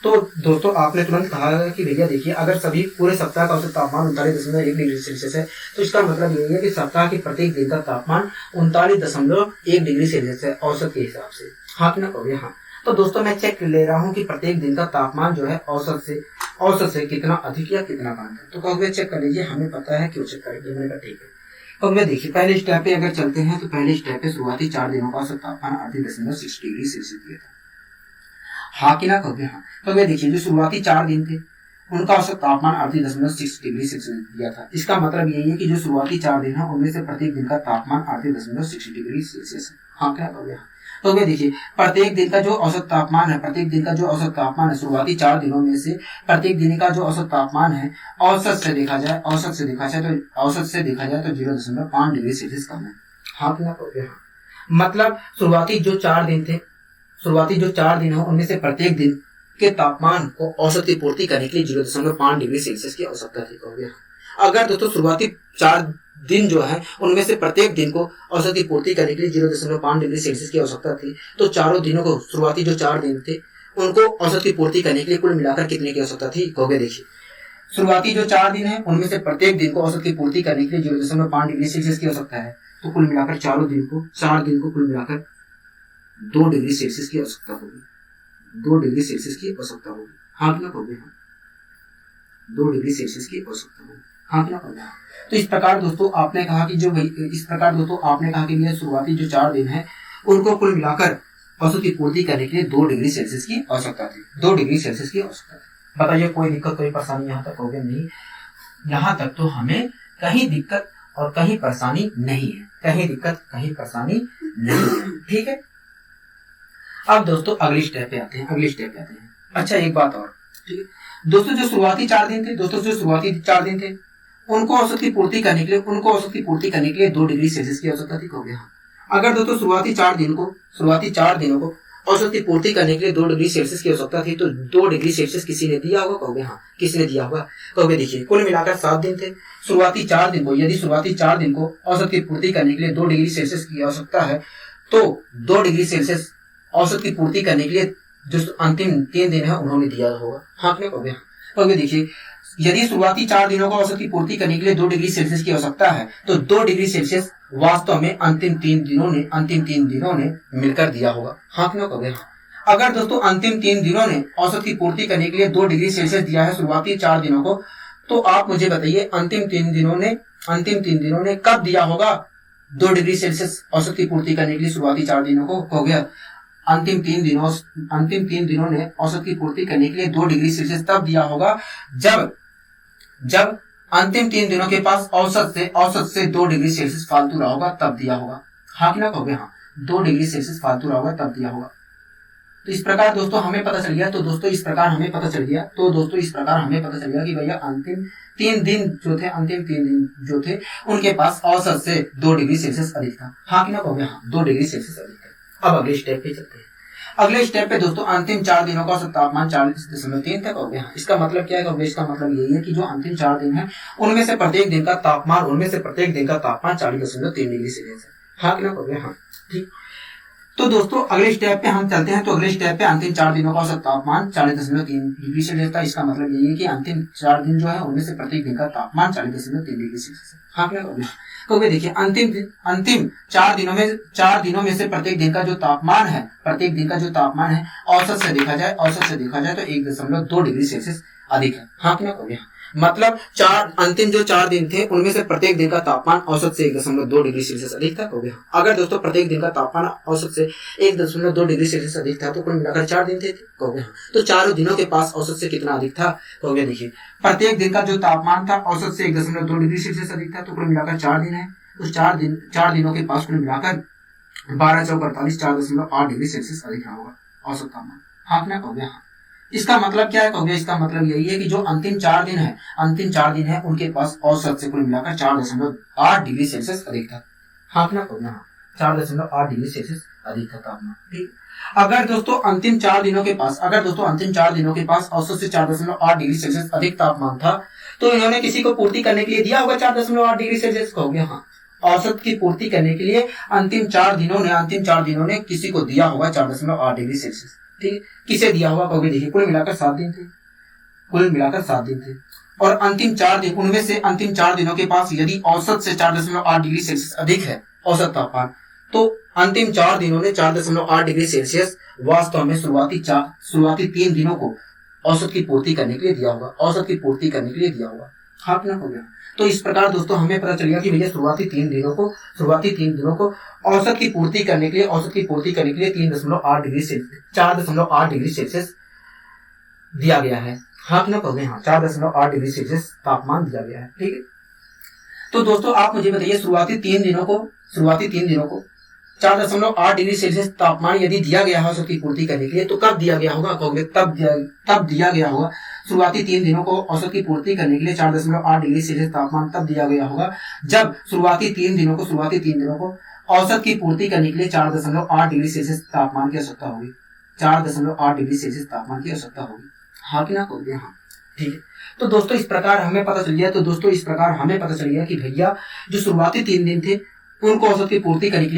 तो दोस्तों आपने तुरंत कहा कि भैया देखिए, अगर सभी पूरे सप्ताह का औसत तापमान 39.1 डिग्री सेल्सियस है, तो इसका मतलब यही है कि सप्ताह के प्रत्येक दिन का तापमान 39.1 डिग्री सेल्सियस है औसत के हिसाब से। हाँ कि ना कहोगे। हाँ, तो दोस्तों मैं चेक ले रहा हूँ कि प्रत्येक दिन का तापमान जो है औसत से कितना अधिक या कितना कम है। तो कहोगे चेक कर लीजिए, हमें पता है, क्यों चेक करेंगे। मैंने कहा ठीक है। कहोगे देखिए, पहले स्टेप पे अगर चलते हैं तो पहले स्टेप पे शुरुआती 4 दिनों का औसत तापमान 38.6 डिग्री सेल्सियस दिया था। हाँ कि ना कहोगे। हाँ, तो मैं देखिए जो शुरुआती 4 दिन थे उनका औसत तापमान 38.6 डिग्री सेल्सियस दिया था। इसका मतलब यही है कि जो शुरुआती 4 दिन है उनमें से प्रत्येक दिन का तापमान 38.6 डिग्री सेल्सियस है। हाँ क्या कहोगे। तो मैं देखिए प्रत्येक दिन का जो औसत तापमान है, शुरुआती 4 दिनों में से प्रत्येक दिन का जो औसत तापमान है, औसत से देखा जाए तो 0.5 डिग्री सेल्सियस कम है। हाँ क्या कहोगे। हाँ, मतलब शुरुआती जो 4 दिन है उनमें से प्रत्येक दिन के तापमान को औसत की पूर्ति करने के लिए 0.5 डिग्री सेल्सियस की आवश्यकता थी। कहोगे। अगर दोस्तों शुरुआती 4 दिन जो है उनमें से प्रत्येक दिन को औसत की पूर्ति करने के लिए 0.5 डिग्री सेल्सियस की आवश्यकता थी, तो चारों दिनों को, शुरुआती जो 4 दिन थे उनको औसत की पूर्ति करने के लिए कुल मिलाकर कितने की आवश्यकता थी। कहोगे देखिए, शुरुआती जो 4 दिन है उनमें से प्रत्येक दिन को औसत की पूर्ति करने के लिए 0.5 डिग्री सेल्सियस की आवश्यकता है, तो कुल मिलाकर 4 दिन को कुल मिलाकर 2 डिग्री सेल्सियस की आवश्यकता होगी। 2 डिग्री सेल्सियस की आवश्यकता होगी। हाँ कि ना कहोगे। 2 डिग्री सेल्सियस की आवश्यकता होगी। हाँ कि ना कहोगे। तो इस प्रकार दोस्तों आपने कहा कि ये शुरुआती जो 4 दिन है उनको कुल मिलाकर औसत की पूर्ति करने के लिए 2 डिग्री सेल्सियस की आवश्यकता थी। 2 डिग्री सेल्सियस की आवश्यकता थी। बताइए कोई दिक्कत, कोई परेशानी यहाँ तक कहोगे नहीं। यहाँ तक तो हमें कहीं दिक्कत और कहीं परेशानी नहीं है, ठीक है। अब दोस्तों अगली स्टेप पे आते हैं। अच्छा एक बात और, ठीक है दोस्तों, जो शुरुआती 4 दिन थे उनको औसत की पूर्ति करने के लिए 2 डिग्री सेल्सियस की आवश्यकता थी। कहोगे। हाँ, अगर दोस्तों शुरुआती 4 दिनों को औसत की पूर्ति करने के लिए 2 डिग्री सेल्सियस की आवश्यकता थी, तो 2 डिग्री सेल्सियस किसी ने दिया होगा। कहोगे। हाँ, किसने दिया होगा। कहोगे देखिए कुल मिलाकर 7 दिन थे। शुरुआती 4 दिन को औसत की पूर्ति करने के लिए 2 डिग्री सेल्सियस की आवश्यकता है, तो 2 डिग्री सेल्सियस औसत की पूर्ति करने के लिए जो अंतिम 3 दिन है उन्होंने दिया होगा। हाँ क्या कहोगे। कहोगे देखिए, यदि शुरुआती 4 दिनों को औसत की पूर्ति करने के लिए 2 डिग्री सेल्सियस की आवश्यकता है, तो 2 डिग्री सेल्सियस वास्तव में अंतिम 3 दिनों ने मिलकर दिया होगा। हाँ क्यों कहोगे। हाँ, अगर दोस्तों अंतिम 3 दिनों ने औसत की पूर्ति करने के लिए 2 डिग्री सेल्सियस दिया है शुरुआती 4 दिनों को, तो आप मुझे बताइए अंतिम 3 दिनों ने कब दिया होगा 2 डिग्री सेल्सियस औसत की पूर्ति करने के लिए शुरुआती 4 दिनों को। हो गया अंतिम 3 दिनों ने औसत की पूर्ति करने के लिए 2 डिग्री सेल्सियस तब दिया होगा जब अंतिम 3 दिनों के पास औसत से 2 डिग्री सेल्सियस फालतू रहा होगा, तब दिया होगा। हाँ कि ना कहोगे। हाँ, 2 डिग्री सेल्सियस फालतू रहा होगा तब दिया होगा। तो इस प्रकार दोस्तों हमें पता चल गया कि भैया अंतिम 3 दिन जो थे उनके पास औसत से 2 डिग्री सेल्सियस अधिक था। हाँ कि ना कहोगे। हाँ, 2 डिग्री सेल्सियस अधिक था। अब अगले स्टेप पे चलते हैं। अगले स्टेप पे दोस्तों अंतिम 4 दिनों का औसत तापमान 40.3 तक हो गया। इसका मतलब क्या है? इसका मतलब यही है कि जो अंतिम 4 दिन है उनमें से प्रत्येक दिन का तापमान 40.3 डिग्री सेल्सियस है। हाँ कि ना हो गया? हाँ, ठीक। तो दोस्तों अगले स्टेप पे हम चलते हैं। तो अगले स्टेप पे अंतिम 4 दिनों का औसत तापमान 40.3 डिग्री सेल्सियस था। इसका मतलब यही है कि अंतिम 4 दिन जो है उनमें से प्रत्येक दिन का तापमान 40.3 डिग्री सेल्सियस है। हाँ क्या हो गया? तो देखिए अंतिम 4 दिनों में से प्रत्येक दिन का जो तापमान है औसत से देखा जाए तो 1.2 डिग्री सेल्सियस अधिक है। हाँ क्या हो गया? मतलब अंतिम जो 4 दिन थे उनमें से प्रत्येक दिन का तापमान औसत से 1.2 डिग्री सेल्सियस अधिक तक हो गया। अगर दोस्तों प्रत्येक दिन का तापमान औसत से 1.2 डिग्री सेल्सियस अधिक था तो कुल मिलाकर 4 दिन थे हो गया। तो चारों दिनों के पास औसत से कितना अधिक था हो गया? देखिए प्रत्येक दिन का जो तापमान था औसत से 1.2 डिग्री सेल्सियस अधिक था, तो कुल मिलाकर 4 दिन है। उस 4 दिनों के पास कुल मिलाकर 12 चौक 48 4.8 डिग्री सेल्सियस अधिक रहा होगा औसत तापमान। हाँ ना हो गया? इसका मतलब क्या है? इसका मतलब यही है कि जो अंतिम 4 दिन है उनके पास औसत से कुल मिलाकर 4.8 डिग्री सेल्सियस अधिक था। हाँ ना हो गया? 4.8 डिग्री सेल्सियस अधिक था तापमान। ठीक। अगर दोस्तों अंतिम 4 दिनों के पास औसत से 4.8 डिग्री सेल्सियस अधिक तापमान था तो इन्होंने किसी को पूर्ति करने के लिए दिया होगा 4.8 डिग्री सेल्सियस हो गया। हाँ, औसत की पूर्ति करने के लिए अंतिम 4 दिनों ने किसी को दिया होगा 4.8 डिग्री सेल्सियस। ठीक। किसे दिया होगा? देखिए कुल मिलाकर 7 दिन थे और अंतिम 4 दिन उनमें से अंतिम 4 दिनों के पास यदि औसत से 4.8 डिग्री सेल्सियस अधिक है औसत तापमान, तो अंतिम 4 दिनों ने 4.8 डिग्री सेल्सियस वास्तव में शुरुआती 3 दिनों को औसत की पूर्ति करने के लिए दिया होगा। हाँ ना हो गया? तो इस प्रकार दोस्तों हमें पता चल गया कि भैया शुरुआती तीन दिनों को औसत की पूर्ति करने के लिए 4.8 डिग्री सेल्सियस दिया गया है। हाँ ना हो गया? हाँ, 4.8 डिग्री सेल्सियस तापमान दिया गया है। ठीक है। तो दोस्तों आप मुझे बताइए शुरुआती तीन दिनों को 4.8 डिग्री सेल्सियस तापमान यदि दिया गया है औसत की पूर्ति करने के लिए तो कब दिया गया होगा? तब दिया गया होगा। शुरुआती 3 दिनों को औसत की पूर्ति करने के लिए 4.8 डिग्री सेल्सियस तापमान तब दिया गया होगा जब शुरुआती 3 दिनों को औसत की पूर्ति करने के लिए 4.8 डिग्री सेल्सियस तापमान की आवश्यकता होगी। 4.8 डिग्री सेल्सियस तापमान की आवश्यकता होगी। हाँ कि ना हो गया? हाँ, ठीक है। तो दोस्तों इस प्रकार हमें पता चल गया कि भैया जो शुरुआती 3 दिन थे उनको औसत की पूर्ति करने के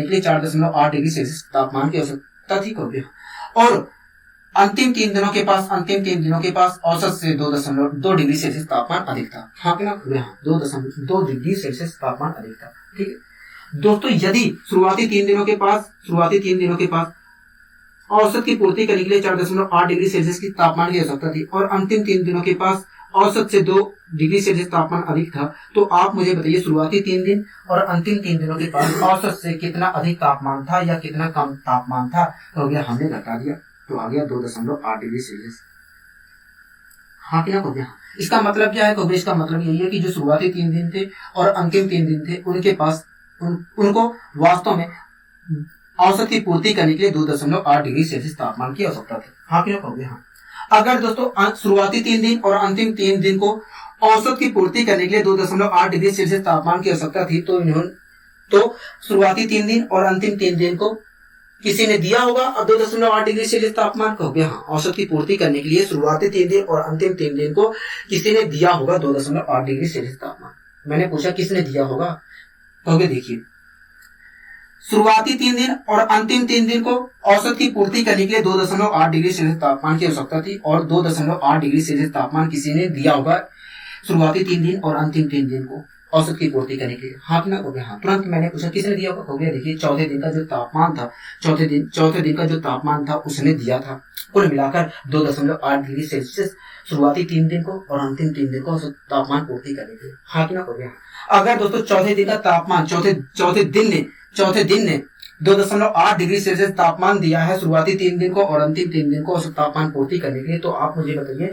लिए 4.8 डिग्री सेल्सियस तापमान की आवश्यकता थी हो गया। और अंतिम 3 दिनों के पास औसत से 2.2 डिग्री सेल्सियस तापमान अधिक था। हाँ कि ना? 2.2 डिग्री सेल्सियस तापमान अधिक था। ठीक है दोस्तों, यदि शुरुआती 3 दिनों के पास औसत की पूर्ति करने के लिए 4.8 डिग्री सेल्सियस की तापमान की आवश्यकता थी और अंतिम 3 दिनों के पास औसत से 2 डिग्री सेल्सियस तापमान अधिक था, तो आप मुझे बताइए शुरुआती 3 दिन और अंतिम 3 दिनों के पास औसत से कितना अधिक तापमान था या कितना कम तापमान था? हो गया, हमने घटा दिया तो आ गया 2.8 डिग्री सेल्सियस। हाँ क्या हो गया? इसका मतलब क्या है? इसका मतलब यही है कि जो शुरुआती 3 दिन थे और अंतिम 3 दिन थे उनके पास उनको वास्तव में औसत की पूर्ति करने के लिए 2.8 डिग्री सेल्सियस तापमान की आवश्यकता थी। हाँ क्या हो गया? हाँ, अगर दोस्तों शुरुआती 3 दिन और अंतिम 3 दिन को औसत की पूर्ति करने के लिए 2.8 डिग्री सेल्सियस तापमान की आवश्यकता थी तो शुरुआती 3 दिन और अंतिम 3 दिन को किसी ने दिया होगा अब 2.8 डिग्री सेल्सियस तापमान हो गया। हाँ, औसत की पूर्ति करने के लिए शुरुआती 3 दिन और अंतिम 3 दिन को किसी ने दिया होगा 2.8 डिग्री सेल्सियस तापमान। मैंने पूछा किसने दिया होगा? हो गया, देखिए शुरुआती 3 दिन और अंतिम 3 दिन को औसत की पूर्ति करने के लिए 2.8 डिग्री सेल्सियस तापमान की आवश्यकता थी और 2.8 डिग्री सेल्सियस तापमान किसी ने दिया होगा शुरुआती 3 दिन और अंतिम 3 दिन को औसत की पूर्ति करने के लिए। हाँ ना हो गया? हाँ, तुरंत मैंने पूछा किसने दिया होगा? हो गया, देखिए चौथे दिन का जो तापमान था उसने दिया था कुल मिलाकर 2.8 डिग्री सेल्सियस शुरुआती 3 दिन को और अंतिम 3 दिन को औसत तापमान पूर्ति करने के लिए। हाँ ना हो गया? अगर दोस्तों चौथे दिन का तापमान चौथे दिन ने 2.8 डिग्री सेल्सियस तापमान दिया है शुरुआती 3 दिन को और अंतिम 3 दिन को औसत तापमान पूर्ति करने के लिए, तो आप मुझे बताइए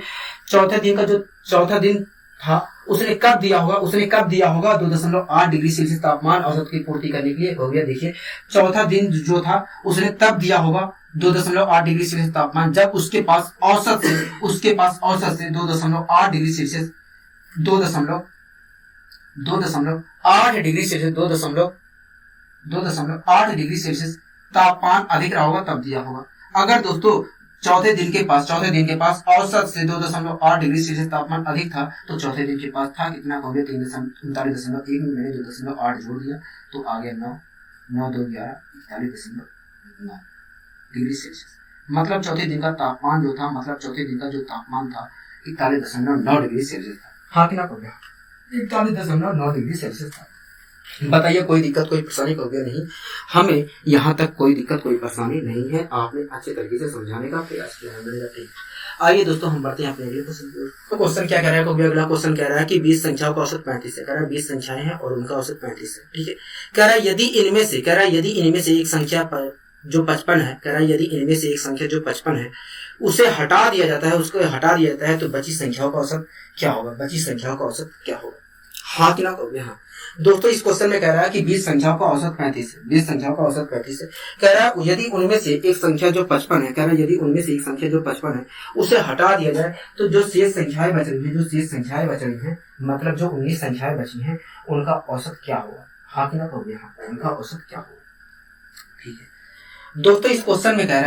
चौथे दिन का जो चौथा दिन था उसने कब दिया होगा 2.8 डिग्री सेल्सियस तापमान औसत की पूर्ति करने के लिए। हो गया, देखिए चौथा दिन जो था उसने तब दिया होगा 2.8 डिग्री सेल्सियस तापमान जब उसके पास औसत से 2.8 डिग्री सेल्सियस 2.8 डिग्री सेल्सियस तापमान अधिक रहा होगा तब दिया होगा। अगर दोस्तों चौथे दिन के पास औसत से 2.8 डिग्री सेल्सियस तापमान अधिक था, तो चौथे दिन के पास था कितना हो गया 39.1 में मैंने 2.8 जोड़ दिया तो आ गया 9 2 11 41.9 डिग्री सेल्सियस। मतलब चौथे दिन का तापमान जो था, मतलब चौथे दिन का जो तापमान था 41.9 डिग्री सेल्सियस था। हाँ कि ना हो गया 41.9 डिग्री सेल्सियस था। बताइए कोई दिक्कत कोई परेशानी हो गया नहीं, हमें यहाँ तक कोई दिक्कत कोई परेशानी नहीं है। आपने अच्छे तरीके से समझाने का प्रयास किया है मेरा। ठीक, आइए दोस्तों हम बढ़ते हैं अपने अगले क्वेश्चन की ओर। तो क्वेश्चन क्या कह रहा है, अगला क्वेश्चन कह रहा है कि 20 संख्याओं का औसत 35 है। कह रहा है 20 संख्याएं हैं और उनका औसत 35 है। ठीक है, कह रहा है यदि इनमें से एक संख्या जो 55 है, कह रहा है यदि इनमें से एक संख्या जो 55 है उसे हटा दिया जाता है, तो बची संख्याओं का औसत क्या होगा? हाँ कि ना कहोगे? हाँ दोस्तों, इस क्वेश्चन में कह रहा है कि 20 संख्याओं का औसत 35 है। 20 संख्याओं का औसत 35 है। कह रहा है यदि उनमें से एक संख्या जो 55 है, उसे हटा दिया जाए तो जो शेष संख्याएं बच रही हैं, मतलब जो 19 संख्याएं बची हैं, उनका औसत क्या होगा? हाँ कि ना कहोगे? हाँ, उनका औसत क्या होगा? ठीक है दोस्तों, इस क्वेश्चन में कह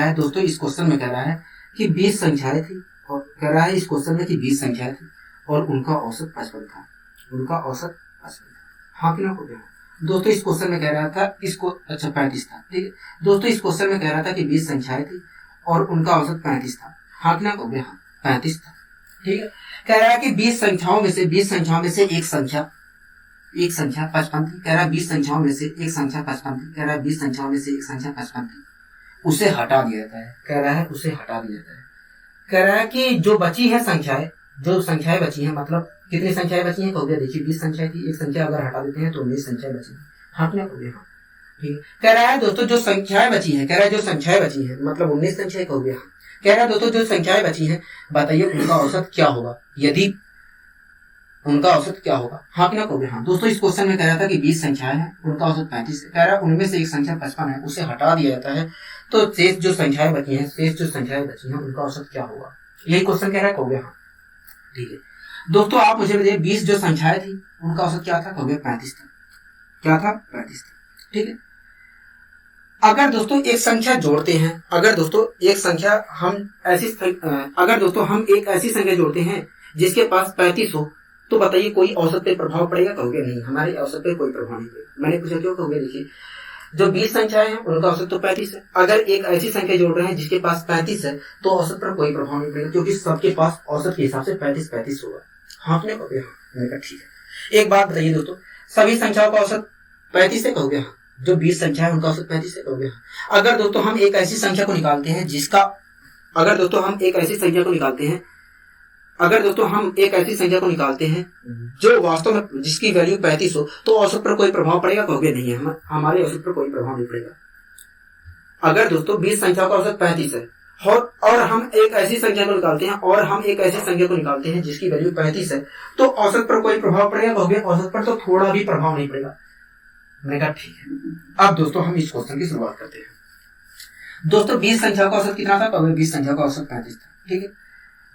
रहा है कि 20 संख्याएं थी और कह रहा है इस क्वेश्चन में कि 20 संख्याएं थी और उनका औसत 55 था। हाँ कि ना हो गया? दोस्तों इस क्वेश्चन में कह रहा था 35 था। ठीक है दोस्तों, इस क्वेश्चन में कह रहा था कि 20 संख्याएं थी और उनका औसत 35 था। हाँ कि ना हो गया? 35 था। ठीक है, कह रहा है कि 20 संख्याओं में से एक संख्या 55 थी। कह रहा है 20 संख्याओं में से एक संख्या 55 थी, उसे हटा दिया जाता है। कह रहा है कि जो संख्याएं बची हैं, मतलब कितनी संख्याएं बची हैं? कहोगे देखिए 20 संख्याएं थी, एक संख्या अगर हटा देते हैं तो 19 संख्याएं बची हैं। हाँ कि ना कहोगे? हाँ ठीक है, कह रहा है दोस्तों जो संख्याएं बची हैं, मतलब 19 संख्याएं कहोगे? हाँ, कह रहा है दोस्तों जो संख्याएं बची हैं, बताइए उनका औसत क्या होगा? यदि उनका औसत क्या होगा? हाँ कि ना कहोगे? हाँ दोस्तों, इस क्वेश्चन में कह रहा था कि 20 संख्याएं हैं, उनका औसत 35 है। कह रहा है उनमें से एक संख्या 55 है, उसे हटा दिया जाता है तो शेष जो संख्याएं बची हैं उनका औसत क्या होगा? यही क्वेश्चन कह रहा है। कहोगे? हाँ ठीक है दोस्तों, आप मुझे बताइए 20 जो संख्याएं थी उनका औसत क्या था? कहोगे 35 था। क्या था? 35 था। ठीक है, अगर दोस्तों एक संख्या जोड़ते हैं, हम एक ऐसी संख्या जोड़ते हैं जिसके पास 35 हो, तो बताइए कोई औसत पे प्रभाव पड़ेगा? कहोगे नहीं, हमारे औसत पे कोई प्रभाव नहीं पड़ेगा। मैंने पूछा क्यों? कहोगे देखिए जो 20 संख्याएं हैं उनका औसत तो 35 है। अगर एक ऐसी संख्या जोड़ रहे हैं जिसके पास 35 है तो औसत पर कोई प्रभाव नहीं पड़ेगा, क्योंकि सबके पास औसत के हिसाब से 35 होगा। हाँ आपने कहोगे? हाँ, मैंने कहा ठीक है। एक बात बताइए दोस्तों, सभी संख्याओं का औसत 35 है? कहोगे हाँ। जो 20 संख्या है उनका औसत 35 है? कहोगे हाँ। अगर दोस्तों हम एक ऐसी संख्या को निकालते हैं जो वास्तव में जिसकी वैल्यू 35 हो, तो औसत पर कोई प्रभाव पड़ेगा? कहोगे नहीं, हमारे औसत पर कोई प्रभाव नहीं पड़ेगा। अगर दोस्तों 20 संख्या का औसत 35 है और हम एक ऐसी संख्या को निकालते हैं जिसकी वैल्यू 35 है, तो औसत पर कोई प्रभाव पड़ेगा? कहोगे औसत पर तो थोड़ा भी प्रभाव नहीं पड़ेगा। मैंने कहा ठीक है। अब दोस्तों हम इस क्वेश्चन की शुरुआत करते हैं। दोस्तों 20 संख्या का औसत कितना था? कहोगे 20 संख्या का औसत 35 था। ठीक है,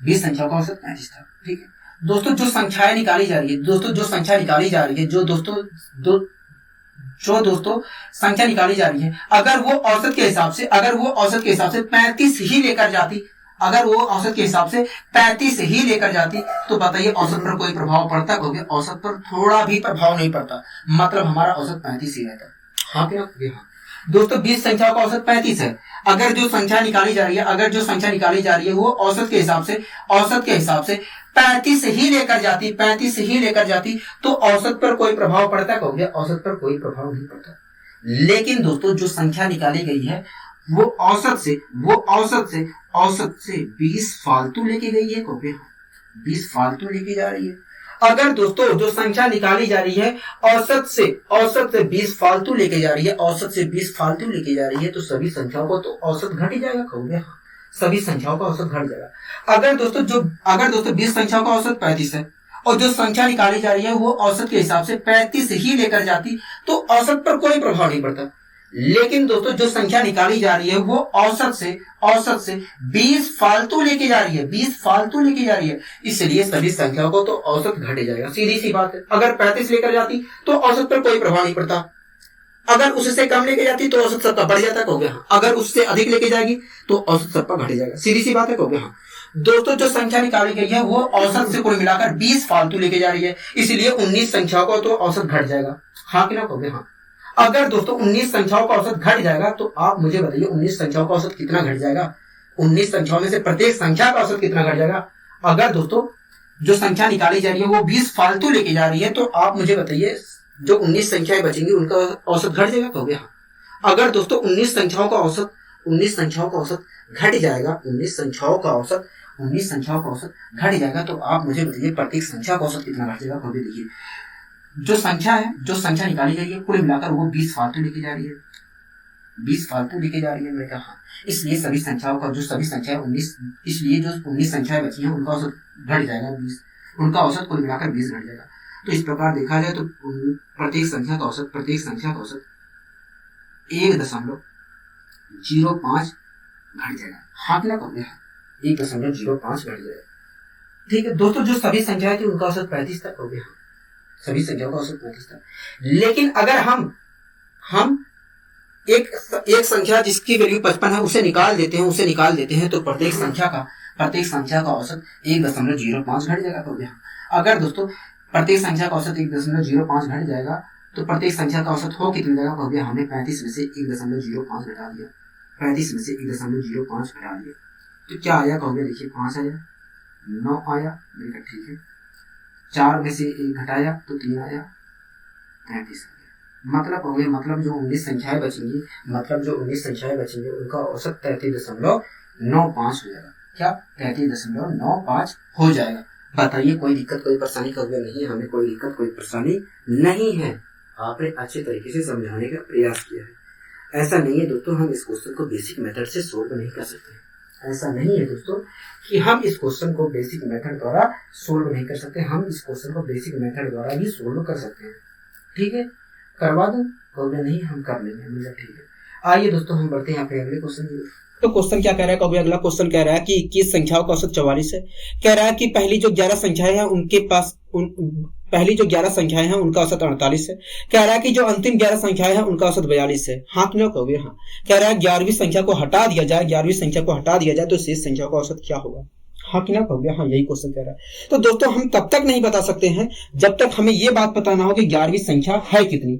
20 संख्या का औसत 35 था। ठीक है दोस्तों, जो संख्या निकाली जा रही है, जो संख्या निकाली जा रही है, अगर वो औसत के हिसाब से 35 ही लेकर जाती, तो बताइए औसत पर कोई प्रभाव पड़ता? कहोगे औसत पर थोड़ा भी प्रभाव नहीं पड़ता, मतलब हमारा औसत 35 ही रहता। हाँ क्या? हाँ दोस्तों, 20 संख्या का औसत 35 है। अगर जो संख्या निकाली जा रही है वो औसत के हिसाब से 35 ही लेकर जाती, तो औसत पर कोई प्रभाव पड़ता? कहोगे औसत पर कोई प्रभाव नहीं पड़ता। लेकिन दोस्तों जो संख्या निकाली गई है वो औसत से 20 फालतू लेके गई है। कहोगे 20 फालतू लेके जा रही है। अगर दोस्तों जो संख्या निकाली जा रही है औसत से 20 फालतू लेके जा रही है, तो सभी संख्याओं को तो औसत घट ही जाएगा। कहोगे हाँ, सभी संख्याओं का औसत घट जाएगा। अगर दोस्तों 20 संख्याओं का औसत 35 है और जो संख्या निकाली जा रही है वो औसत के हिसाब से 35 ही लेकर जाती, तो औसत पर कोई प्रभाव नहीं पड़ता। लेकिन दोस्तों जो संख्या निकाली जा रही है वो औसत से 20 फालतू लेके जा रही है, इसलिए सभी संख्याओं को तो औसत घटे जाएगा। सीधी सी बात है। अगर 35 लेकर जाती तो औसत पर कोई प्रभाव नहीं पड़ता। अगर उससे कम लेके जाती तो औसत सप्पा बढ़ जाता, कहोगे हाँ। अगर उससे अधिक लेके जाएगी तो औसत सप्पा घट जाएगा, सीधी सी बात है, कहोगे हाँ। दोस्तों जो संख्या निकाली गई है वो औसत से कुल मिलाकर 20 फालतू लेके जा रही है, इसलिए 19 संख्याओं को तो औसत घट जाएगा, हाँ कि ना, कहोगे हाँ। अगर दोस्तों 19 संख्याओं का औसत घट जाएगा तो आप मुझे बताइए 19 संख्याओं का औसत कितना घट जाएगा, 19 संख्याओं में से प्रत्येक संख्या का औसत कितना घट जाएगा। अगर दोस्तों जो संख्या निकाली जा रही है वो 20 फालतू लेके जा रही है तो आप मुझे बताइए जो 19 संख्याएं बचेंगी उनका औसत घट जाएगा, कहोगे हाँ। अगर दोस्तों 19 संख्याओं का औसत घट जाएगा, 19 संख्याओं का औसत घट जाएगा तो आप मुझे बताइए प्रत्येक संख्या का औसत कितना घट जाएगा, कहोगे देखिए जो संख्या निकाली जा रही है कुल मिलाकर वो 20 फालतू लेके जा रही है, 20 फालतू लेके जा रही है, मैंने कहा हाँ। इसलिए सभी संख्याओं का जो 19 संख्याएं बची हैं उनका औसत घट जाएगा 20, उनका औसत कुल मिलाकर 20 घट जाएगा। तो इस प्रकार देखा जाए तो प्रत्येक संख्या का औसत 1.05 घट जाएगा, हाँ क्या कहोगे, 1.05 घट जाएगा, ठीक है। दोस्तों जो सभी संख्याएं थी उनका औसत 35 तक, कहोगे हाँ, सभी संख्याओं का औसत 35 तक। लेकिन अगर हम एक संख्या जिसकी वैल्यू 55 है उसे निकाल देते हैं तो प्रत्येक संख्या का औसत 1.05 घट जाएगा, कहोगे हाँ। अगर दोस्तों प्रत्येक संख्या का औसत 1.05 घट जाएगा तो प्रत्येक संख्या का औसत हो कितनी जाएगा, कहोगे हमने 35 में से 1.05 घटा दिया, 35 में से 1.05 घटा दिया तो क्या आया, कहोगे देखिए 5 आया, 9 आया, मैंने कहा ठीक है। 4 में से 1 घटाया तो 3 आया, 33 आ गया। मतलब जो 19 संख्याएं बचेंगी उनका औसत 33.95 हो जाएगा, क्या 33.95 हो जाएगा। बताइए कोई दिक्कत कोई परेशानी, कहोगे नहीं हमें कोई दिक्कत कोई परेशानी नहीं है, आपने अच्छे तरीके से समझाने का प्रयास किया है। ऐसा नहीं है दोस्तों हम इस क्वेश्चन को बेसिक मेथड से सोल्व नहीं कर सकते, ऐसा नहीं है दोस्तों कि हम इस क्वेश्चन को बेसिक मेथड द्वारा सोल्व नहीं कर सकते, हम इस क्वेश्चन को बेसिक मेथड द्वारा भी सोल्व कर सकते हैं, ठीक है। करवा दूं, कहोगे नहीं हम कर लेंगे, मतलब ठीक है। आइए दोस्तों हम बढ़ते हैं यहाँ पे अगले क्वेश्चन की। तो क्वेश्चन क्या कह रहा है, कहोगे अगला क्वेश्चन कह रहा है कि 21 संख्याओं का औसत 44 है। कह रहा है कि पहली जो 11 संख्याएं हैं उनका औसत 48 है। कह रहा है कि जो अंतिम 11 संख्याएं हैं उनका औसत 42 है, हाँ क्यों, कहोगे हाँ। कह रहा है 11वीं संख्या को हटा दिया जाए तो शेष संख्या का औसत क्या होगा, हाँ कि ना, कहोगे हाँ, यही क्वेश्चन कह रहा है। तो दोस्तों हम तब तक नहीं बता सकते हैं जब तक हमें ये बात पता ना हो कि 11वीं संख्या है कितनी।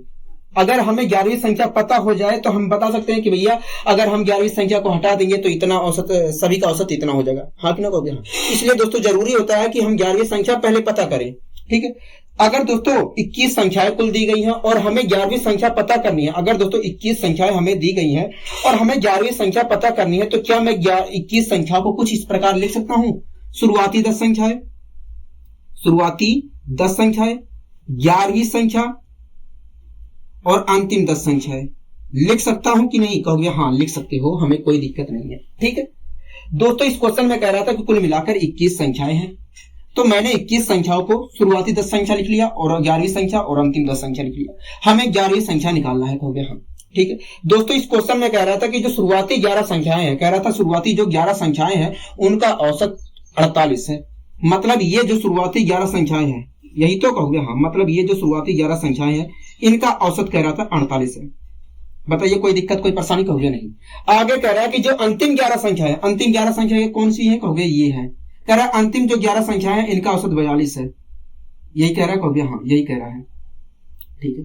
अगर हमें 11वीं संख्या पता हो जाए तो हम बता सकते हैं कि भैया अगर हम 11वीं संख्या को हटा देंगे तो इतना औसत, सभी का औसत इतना हो जाएगा, हाँ कि ना, कहोगे हाँ। इसलिए दोस्तों जरूरी होता है कि हम 11वीं संख्या पहले पता करें, ठीक है। अगर दोस्तों 21 संख्याएं कुल दी गई हैं और हमें 11वीं संख्या पता करनी है, अगर दोस्तों 21 संख्याएं हमें दी गई हैं और हमें 11वीं संख्या पता करनी है तो क्या मैं 21 संख्या को कुछ इस प्रकार लिख सकता हूं, शुरुआती 10 संख्याएं, 11वीं संख्या और अंतिम 10 संख्याएं लिख सकता हूं कि नहीं, कहोगे हाँ लिख सकते हो, हमें कोई दिक्कत नहीं है, ठीक है। दोस्तों इस क्वेश्चन में कह रहा था कि कुल मिलाकर 21 संख्याएं हैं, तो मैंने 21 संख्याओं को शुरुआती 10 संख्या लिख लिया और 11वीं संख्या और अंतिम 10 संख्या लिख लिया, हमें 11वीं संख्या निकालना है, कहोगे हाँ, ठीक है। दोस्तों इस क्वेश्चन में कह रहा था कि जो शुरुआती 11 संख्याएं हैं, कह रहा था शुरुआती जो 11 संख्याएं हैं उनका औसत 48 है। मतलब ये जो शुरुआती 11 संख्याएं हैं, यही तो कहोगे हाँ, मतलब ये जो शुरुआती 11 संख्याएं हैं इनका औसत कह रहा था 48 है। बताइए कोई दिक्कत कोई परेशानी, कहोगे नहीं। आगे कह रहा है कि जो अंतिम 11 संख्या है, अंतिम 11 संख्या कौन सी है, कहोगे ये है। कह रहा है अंतिम जो 11 संख्या है इनका औसत 42 है, यही कह रहा है, कहोगे हाँ यही कह रहा है, ठीक है।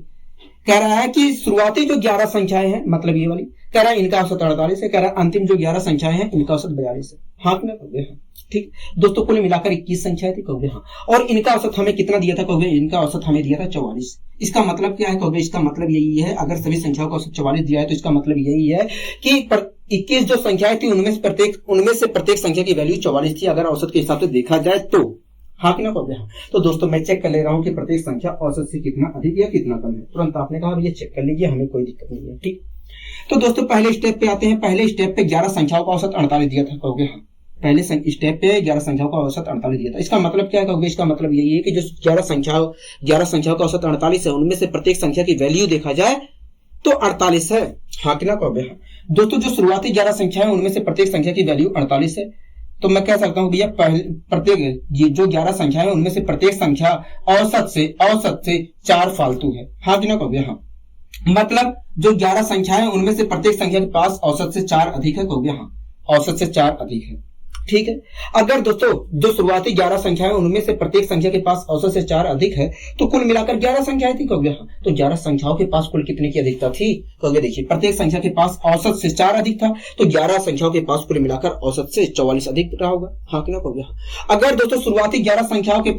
कह रहा है कि शुरुआती जो 11 संख्याएं हैं, मतलब ये वाली, कह रहा है इनका औसत 48 है। कह रहा है अंतिम जो 11 संख्याएं हैं इनका औसत 42 है, हाँ में, कहोगे हाँ, ठीक। दोस्तों कुल मिलाकर 21 संख्याएं थी, कहोगे हाँ। और इनका औसत हमें कितना दिया था, कहोगे इनका औसत हमें दिया था 44। इसका मतलब क्या है, कहोगे इसका मतलब यही है, अगर सभी संख्याओं का औसत 44 दिया है तो इसका मतलब यही है कि 21 जो संख्याएं थी उनमें से प्रत्येक संख्या की वैल्यू 44 थी, अगर औसत के हिसाब से देखा जाए तो, हाँ कि ना, कहोगे हाँ। तो दोस्तों मैं चेक कर ले रहा हूं कि प्रत्येक संख्या औसत से कितना अधिक या कितना कम है। तुरंत आपने कहा भैया चेक कर लीजिए, हमें कोई दिक्कत नहीं है, ठीक। तो दोस्तों पहले स्टेप पे आते हैं। पहले स्टेप पे 11 संख्याओं का औसत 48 दिया था, कहोगे हाँ। पहले स्टेप पे 11 संख्याओं का औसत 48 दिया था। इसका मतलब क्या है, कहोगे इसका मतलब यही है कि जो 11 संख्याओं का औसत 48 है उनमें से प्रत्येक संख्या की वैल्यू देखा जाए तो 48 है, हाँ कि ना, कहोगे हाँ। दोस्तों जो शुरुआती 11 संख्या है उनमें से प्रत्येक संख्या की वैल्यू 48 है, तो मैं कह सकता हूं भैया प्रत्येक जो 11 संख्या है उनमें से प्रत्येक संख्या औसत से 4 फालतू है, हाँ कि ना, कहोगे हाँ। मतलब जो 11 संख्या है उनमें से प्रत्येक संख्या के पास औसत से 4 अधिक है, कहोगे हाँ, औसत से 4 अधिक है। ठीक है। अगर दोस्तों जो शुरुआती 11 संख्या है उनमें से प्रत्येक संख्या के पास औसत से 4 अधिक है तो कुल मिलाकर 11 संख्याएं थी, कहोगे हाँ। तो 11 संख्याओं के पास कुल कितने की अधिकता थी, कहोगे देखिए प्रत्येक संख्या के पास औसत से 4 अधिक था, तो 11 संख्याओं के पास कुल मिलाकर औसत से 44 अधिक रहा होगा, हाँ कि ना, कहोगे हाँ। अगर दोस्तों शुरुआती 11 संख्याओं के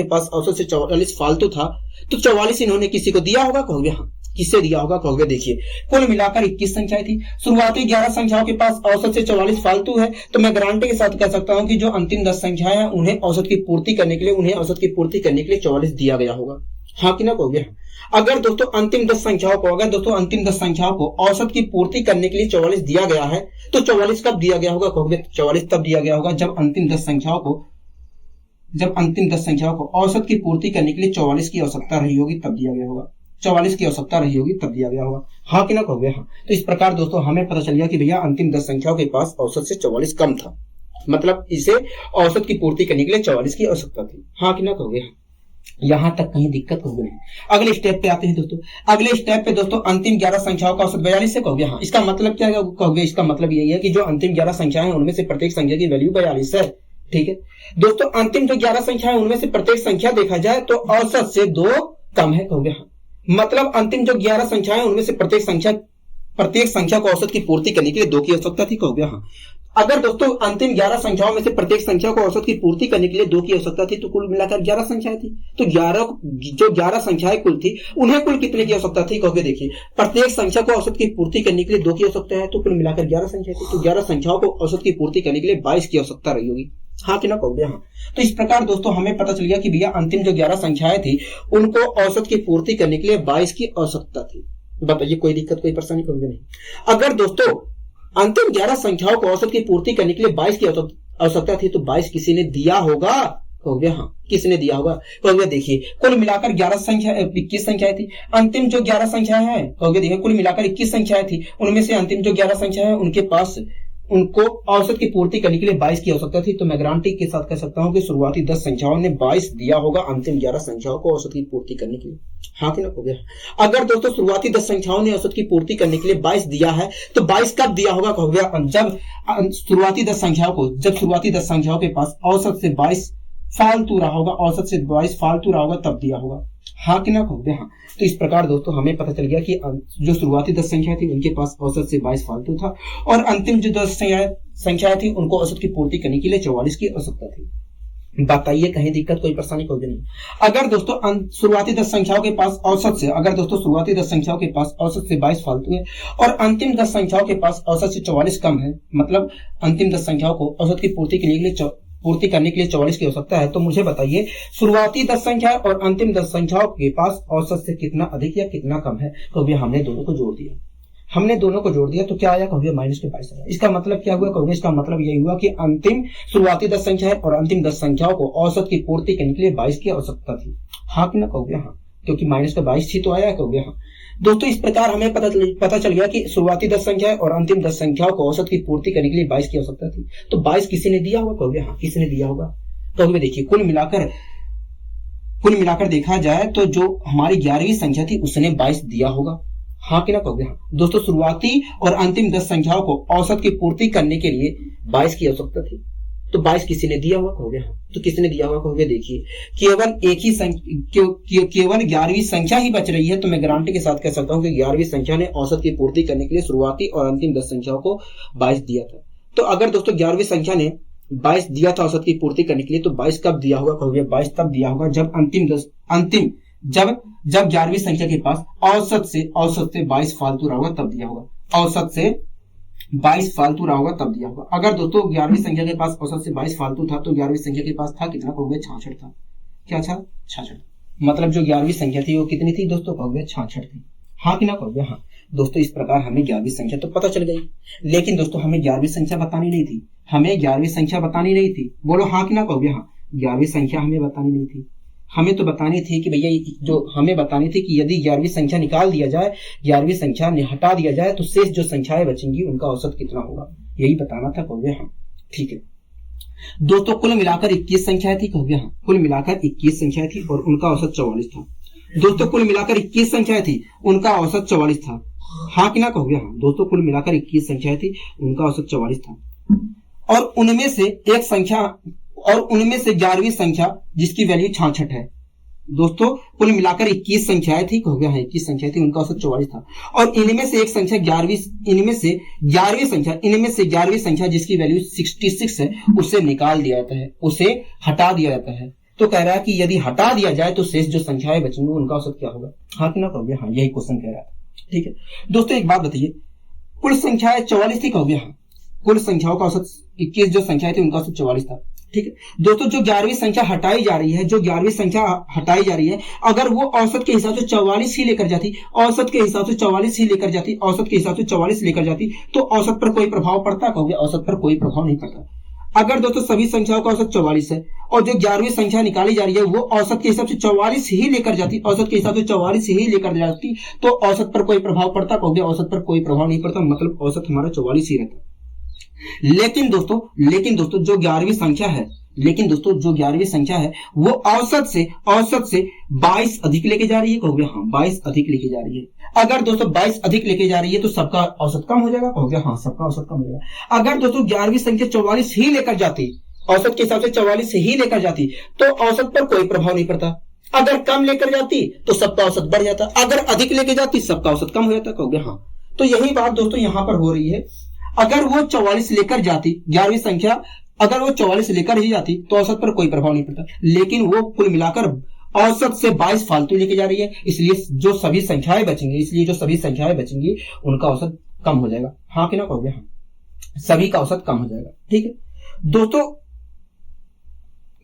पास औसत से 44 फालतू था तो 44 इन्होंने किसी को दिया होगा, कहोगे हाँ। किससे दिया होगा, कहोगे देखिए कुल मिलाकर 21 संख्याएं थी। शुरुआती 11 संख्याओं के पास औसत से 44 फालतू है, तो मैं गारंटी के साथ कह सकता हूं कि जो अंतिम 10 संख्याएं हैं उन्हें औसत की पूर्ति करने के लिए 44 दिया गया होगा, हाँ कि ना, कहोगे हाँ। अगर दोस्तों अंतिम 10 संख्याओं को औसत की पूर्ति करने के लिए 44 दिया गया है तो 44 कब दिया गया होगा, कहोगे 44 तब दिया गया होगा जब अंतिम 10 संख्याओं को औसत की पूर्ति करने के लिए 44 की आवश्यकता रही होगी, तब दिया गया होगा। 44 की आवश्यकता रही होगी तब दिया गया होगा, हाँ कि ना, कहोगे हाँ। तो इस प्रकार दोस्तों हमें पता चल गया कि भैया अंतिम 10 संख्याओं के पास औसत से 44 कम था, मतलब इसे औसत की पूर्ति करने के लिए 44 की आवश्यकता थी, हाँ कि ना, कहोगे हाँ। यहां तक कहीं दिक्कत होगी नहीं। अगले स्टेप पे आते हैं दोस्तों। अगले स्टेप पे दोस्तों अंतिम 11 संख्याओं का औसत 42 है, कहोगे हाँ। इसका मतलब क्या है, कहोगे इसका मतलब यही है कि जो अंतिम 11 संख्याएं हैं उनमें से प्रत्येक संख्या की वैल्यू 42 है। ठीक है दोस्तों, अंतिम जो 11 संख्या है उनमें से प्रत्येक संख्या देखा जाए तो औसत से 2 कम है, कहोगे हाँ। मतलब अंतिम जो 11 संख्या है उनमें से प्रत्येक संख्या को औसत की पूर्ति करने के लिए 2 की आवश्यकता थी, कहोगे हाँ। अगर दोस्तों अंतिम 11 संख्याओं में से प्रत्येक संख्या को औसत की पूर्ति करने के लिए 2 की आवश्यकता थी तो कुल मिलाकर 11 संख्याएं थी। तो 11 संख्याएं कुल थी उन्हें कुल कितने की आवश्यकता थी, कहोगे देखिए प्रत्येक संख्या को औसत की पूर्ति करने के लिए 2 की आवश्यकता है, तो कुल मिलाकर 11 संख्या थी। तो 11 संख्याओं को औसत की पूर्ति करने के लिए 22 की आवश्यकता रही होगी, हाँ कि ना, कहोगे हाँ। तो इस प्रकार दोस्तों हमें पता चल गया कि भैया अंतिम जो 11 संख्याएं थी उनको औसत की पूर्ति करने के लिए 22 की आवश्यकता थी। बताइए कोई दिक्कत, कोई परेशानी, कहोगे नहीं। अगर दोस्तों अंतिम 11 संख्याओं को औसत की पूर्ति करने के लिए 22 की आवश्यकता थी तो 22 किसी ने दिया होगा, कहोगे हाँ। किसने दिया होगा, कहोगे देखिए कुल मिलाकर 21 संख्याएं थी। अंतिम जो 11 संख्याएं हैं, कहोगे देखिए कुल मिलाकर 21 संख्याएं थी, उनमें से अंतिम जो 11 संख्याएं हैं उनके पास उनको औसत की पूर्ति करने के लिए 22 की आवश्यकता थी। तो मैं गारंटी के साथ कह सकता हूं कि शुरुआती 10 संख्याओं ने 22 दिया होगा अंतिम 11 संख्याओं को औसत की पूर्ति करने के लिए, हाँ कि ना, हो गया। अगर दोस्तों शुरुआती 10 संख्याओं ने औसत की पूर्ति करने के लिए 22 दिया है तो 22 कब दिया होगा, हो गया जब शुरुआती 10 संख्याओं के पास औसत से 22 फालतू रहा होगा, औसत से 22 फालतू रहा होगा तब दिया होगा, हाँ कि ना, कहोगे हाँ। तो इस प्रकार दोस्तों हमें पता चल गया कि जो शुरुआती 10 संख्या थी उनके पास औसत से 22 फालतू था और अंतिम जो 10 संख्याएं थी उनको औसत की पूर्ति करने के लिए 44 की आवश्यकता थी। बताइए कहीं दिक्कत, कोई परेशानी, कोई नहीं। अगर दोस्तों शुरुआती 10 संख्याओं के पास औसत से 22 फालतू है और अंतिम 10 संख्याओं के पास औसत से 44 कम है, मतलब अंतिम 10 संख्याओं को औसत की पूर्ति करने के लिए 44 की आवश्यकता है, तो मुझे बताइए शुरुआती 10 संख्या और अंतिम 10 संख्याओं के पास औसत से कितना अधिक या कितना कम है। तो भैया हमने दोनों को जोड़ दिया तो क्या आया, कहोगे -22 आया। इसका मतलब क्या हुआ, कहोगे इसका मतलब यही हुआ कि अंतिम शुरुआती 10 संख्या और अंतिम 10 संख्याओं को औसत की पूर्ति करने के लिए 22 की आवश्यकता थी, हाँ कि ना, कहोगे हाँ, क्योंकि -22 थी तो आया, कहोगे हाँ। दोस्तों इस प्रकार हमें पता चल गया कि शुरुआती 10 संख्या और अंतिम 10 संख्याओं को औसत की पूर्ति करने के लिए 22 की आवश्यकता थी। तो 22 किसी ने दिया होगा, कहोगे हाँ, किसी ने दिया होगा। कहोगे देखिए कुल मिलाकर देखा जाए तो जो हमारी 11वीं संख्या थी उसने 22 दिया होगा, हाँ कि ना, कहोगे हाँ। दोस्तों शुरुआती और अंतिम 10 संख्याओं को औसत की पूर्ति करने के लिए 22 की आवश्यकता थी, तो 22 किसी ने दिया हुआ, कहोगे हाँ। तो किसने दिया हुआ, कहोगे देखिए केवल 11वीं संख्या ही बच रही है, तो मैं गारंटी के साथ कह सकता हूं कि 11वीं संख्या ने औसत की पूर्ति करने के लिए शुरुआती और अंतिम 10 संख्याओं को 22 दिया था। तो अगर दोस्तों 11वीं संख्या ने 22 दिया था औसत की पूर्ति करने के लिए, तो 22 कब दिया होगा, कहोगे 22 तब दिया होगा जब 11वीं संख्या के पास औसत से 22 फालतू रहा होगा तब दिया होगा, औसत से 22 फालतू रहा होगा तब दिया होगा। अगर दोस्तों 11वीं संख्या के पास औसत से 22 फालतू था तो 11वीं संख्या के पास था कितना, कहोगे 66 था। क्या था, 66। मतलब जो 11वीं संख्या थी वो कितनी थी दोस्तों, कहोगे 66 थी, हाँ कि ना, कहोगे हाँ। दोस्तों इस प्रकार हमें 11वीं संख्या तो पता चल गई, लेकिन दोस्तों हमें 11वीं संख्या बतानी नहीं थी, बोलो हाँ कि ना, कहोगे हाँ। 11वीं संख्या हमें बतानी नहीं थी, हमें तो बतानी थी कि भैया जो हमें बतानी थी कि यदि 11वीं संख्या निकाल दिया जाए, 11वीं संख्या हटा दिया जाए तो शेष जो संख्याएं बचेंगी उनका औसत कितना होगा, यही बताना था, कहोगे हाँ। ठीक है दोस्तों कुल मिलाकर 21 संख्याएं थी, कहोगे हाँ। कुल मिलाकर 21 संख्याएं थी और उनका औसत 44 था। दोस्तों कुल मिलाकर 21 संख्याएं थी, उनका औसत 44 था। हाँ कि ना कहोगे? हाँ दोस्तों, कुल मिलाकर 21 संख्याएं थी, उनका औसत 44 था। और उनमें से एक संख्या, और उनमें से 11वीं संख्या जिसकी वैल्यू 66 है। दोस्तों कुल मिलाकर 21 संख्याएं थी, हो गया है 21 संख्याएं थी, उनका औसत 44 था। और इनमें से एक संख्या 11वीं, इनमें से 11वीं संख्या जिसकी वैल्यू 66 है, उसे निकाल दिया जाता है, उसे हटा दिया जाता है। तो कह रहा है कि यदि हटा दिया जाए तो शेष जो संख्याएं बचेंगी उनका औसत क्या होगा? हाँ कि ना कहोगे? हाँ, यही क्वेश्चन कह रहा है। ठीक है दोस्तों, एक बात बताइए, कुल संख्याएं 44 थी, कहोगे? हाँ, कुल संख्याओं का औसत 21 जो संख्याएं थी उनका औसत 44 था। ठीक है दोस्तों, जो 11वीं संख्या हटाई जा रही है, जो 11वीं संख्या हटाई जा रही है, अगर वो औसत के हिसाब से 44 ही लेकर जाती, औसत के हिसाब से 44 ही लेकर जाती, औसत के हिसाब से 44 लेकर जाती, तो औसत पर कोई प्रभाव पड़ता? कहोगे औसत पर कोई प्रभाव नहीं पड़ता। अगर दोस्तों सभी संख्याओं का औसत 44 है और जो 11वीं संख्या निकाली जा रही है वो औसत के हिसाब से 44 ही लेकर जाती, औसत के हिसाब से 44 ही लेकर जाती, तो औसत पर कोई प्रभाव पड़ता? कहोगे औसत पर कोई प्रभाव नहीं पड़ता, मतलब औसत हमारा 44 ही रहता। लेकिन दोस्तों जो 11वीं संख्या है, लेकिन दोस्तों जो 11वीं संख्या है वो औसत से 22 अधिक लेके जा रही है, कहोगे? हाँ, 22 अधिक लेके जा रही है। अगर दोस्तों 22 अधिक लेके जा रही है तो सबका औसत कम हो जाएगा, कहोगे? हाँ, सबका औसत कम हो जाएगा। अगर दोस्तों 11वीं संख्या 44 ही लेकर जाती, औसत के हिसाब से 44 ही लेकर जाती, तो औसत पर कोई प्रभाव नहीं पड़ता। अगर कम लेकर जाती तो सबका औसत बढ़ जाता, अगर अधिक लेके जाती सबका औसत कम हो जाता, कहोगे? हाँ। तो यही बात दोस्तों यहां पर हो रही है। अगर वो 44 लेकर जाती, 11वीं संख्या अगर वो 44 लेकर ही जाती तो औसत पर कोई प्रभाव नहीं पड़ता, लेकिन वो कुल मिलाकर औसत से 22 फालतू लेके जा रही है, इसलिए जो सभी संख्याएं बचेंगी उनका औसत कम हो जाएगा। हाँ कि ना कहोगे? हाँ, सभी का औसत कम हो जाएगा। ठीक है दोस्तों,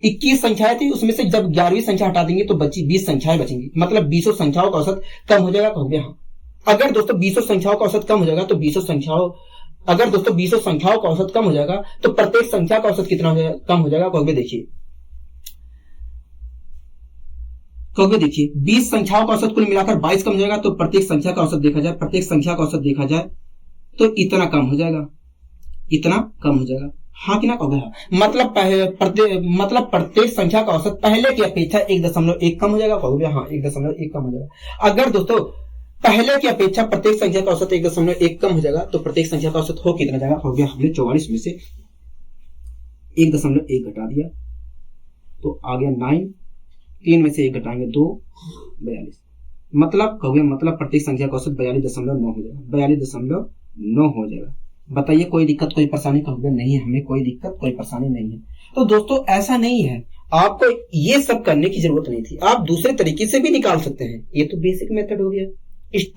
21 संख्याएं थी, उसमें से जब 11वीं संख्या हटा देंगे तो बची 20 संख्याएं बचेंगी, मतलब 20 संख्याओं का औसत कम हो जाएगा, कहोगे? हाँ। अगर दोस्तों 20 संख्याओं का औसत कम हो जाएगा तो 20 संख्याओं का औसत कम हो जाएगा तो प्रत्येक संख्या का औसत कितना कम हो जाएगा, कहोगे? देखिए 20 संख्याओं का औसत कुल मिलाकर 22 कम हो जाएगा, तो प्रत्येक संख्या का औसत देखा जाए तो इतना कम हो जाएगा, हाँ कि ना कहोगे? हाँ, मतलब प्रत्येक संख्या का औसत पहले की अपेक्षा 1.1 कम हो जाएगा, कहोगे? हाँ, 1.1 कम हो जाएगा। अगर दोस्तों पहले की अपेक्षा प्रत्येक संख्या का औसत 1.1 कम हो जाएगा तो प्रत्येक संख्या का औसत हो कितना जाएगा, हो गया? हमने 44 में से 1.1 घटा दिया तो आ गया 9, 3 में से 1 घटाएंगे 2, 42, मतलब कहोगे? मतलब प्रत्येक संख्या का औसत 42.9 हो जाएगा, 42.9 हो जाएगा। बताइए कोई दिक्कत, कोई परेशानी? कहोगे नहीं, हमें कोई दिक्कत कोई परेशानी नहीं है। तो दोस्तों ऐसा नहीं है, आपको ये सब करने की जरूरत नहीं थी, आप दूसरे तरीके से भी निकाल सकते हैं। ये तो बेसिक मेथड हो गया, इस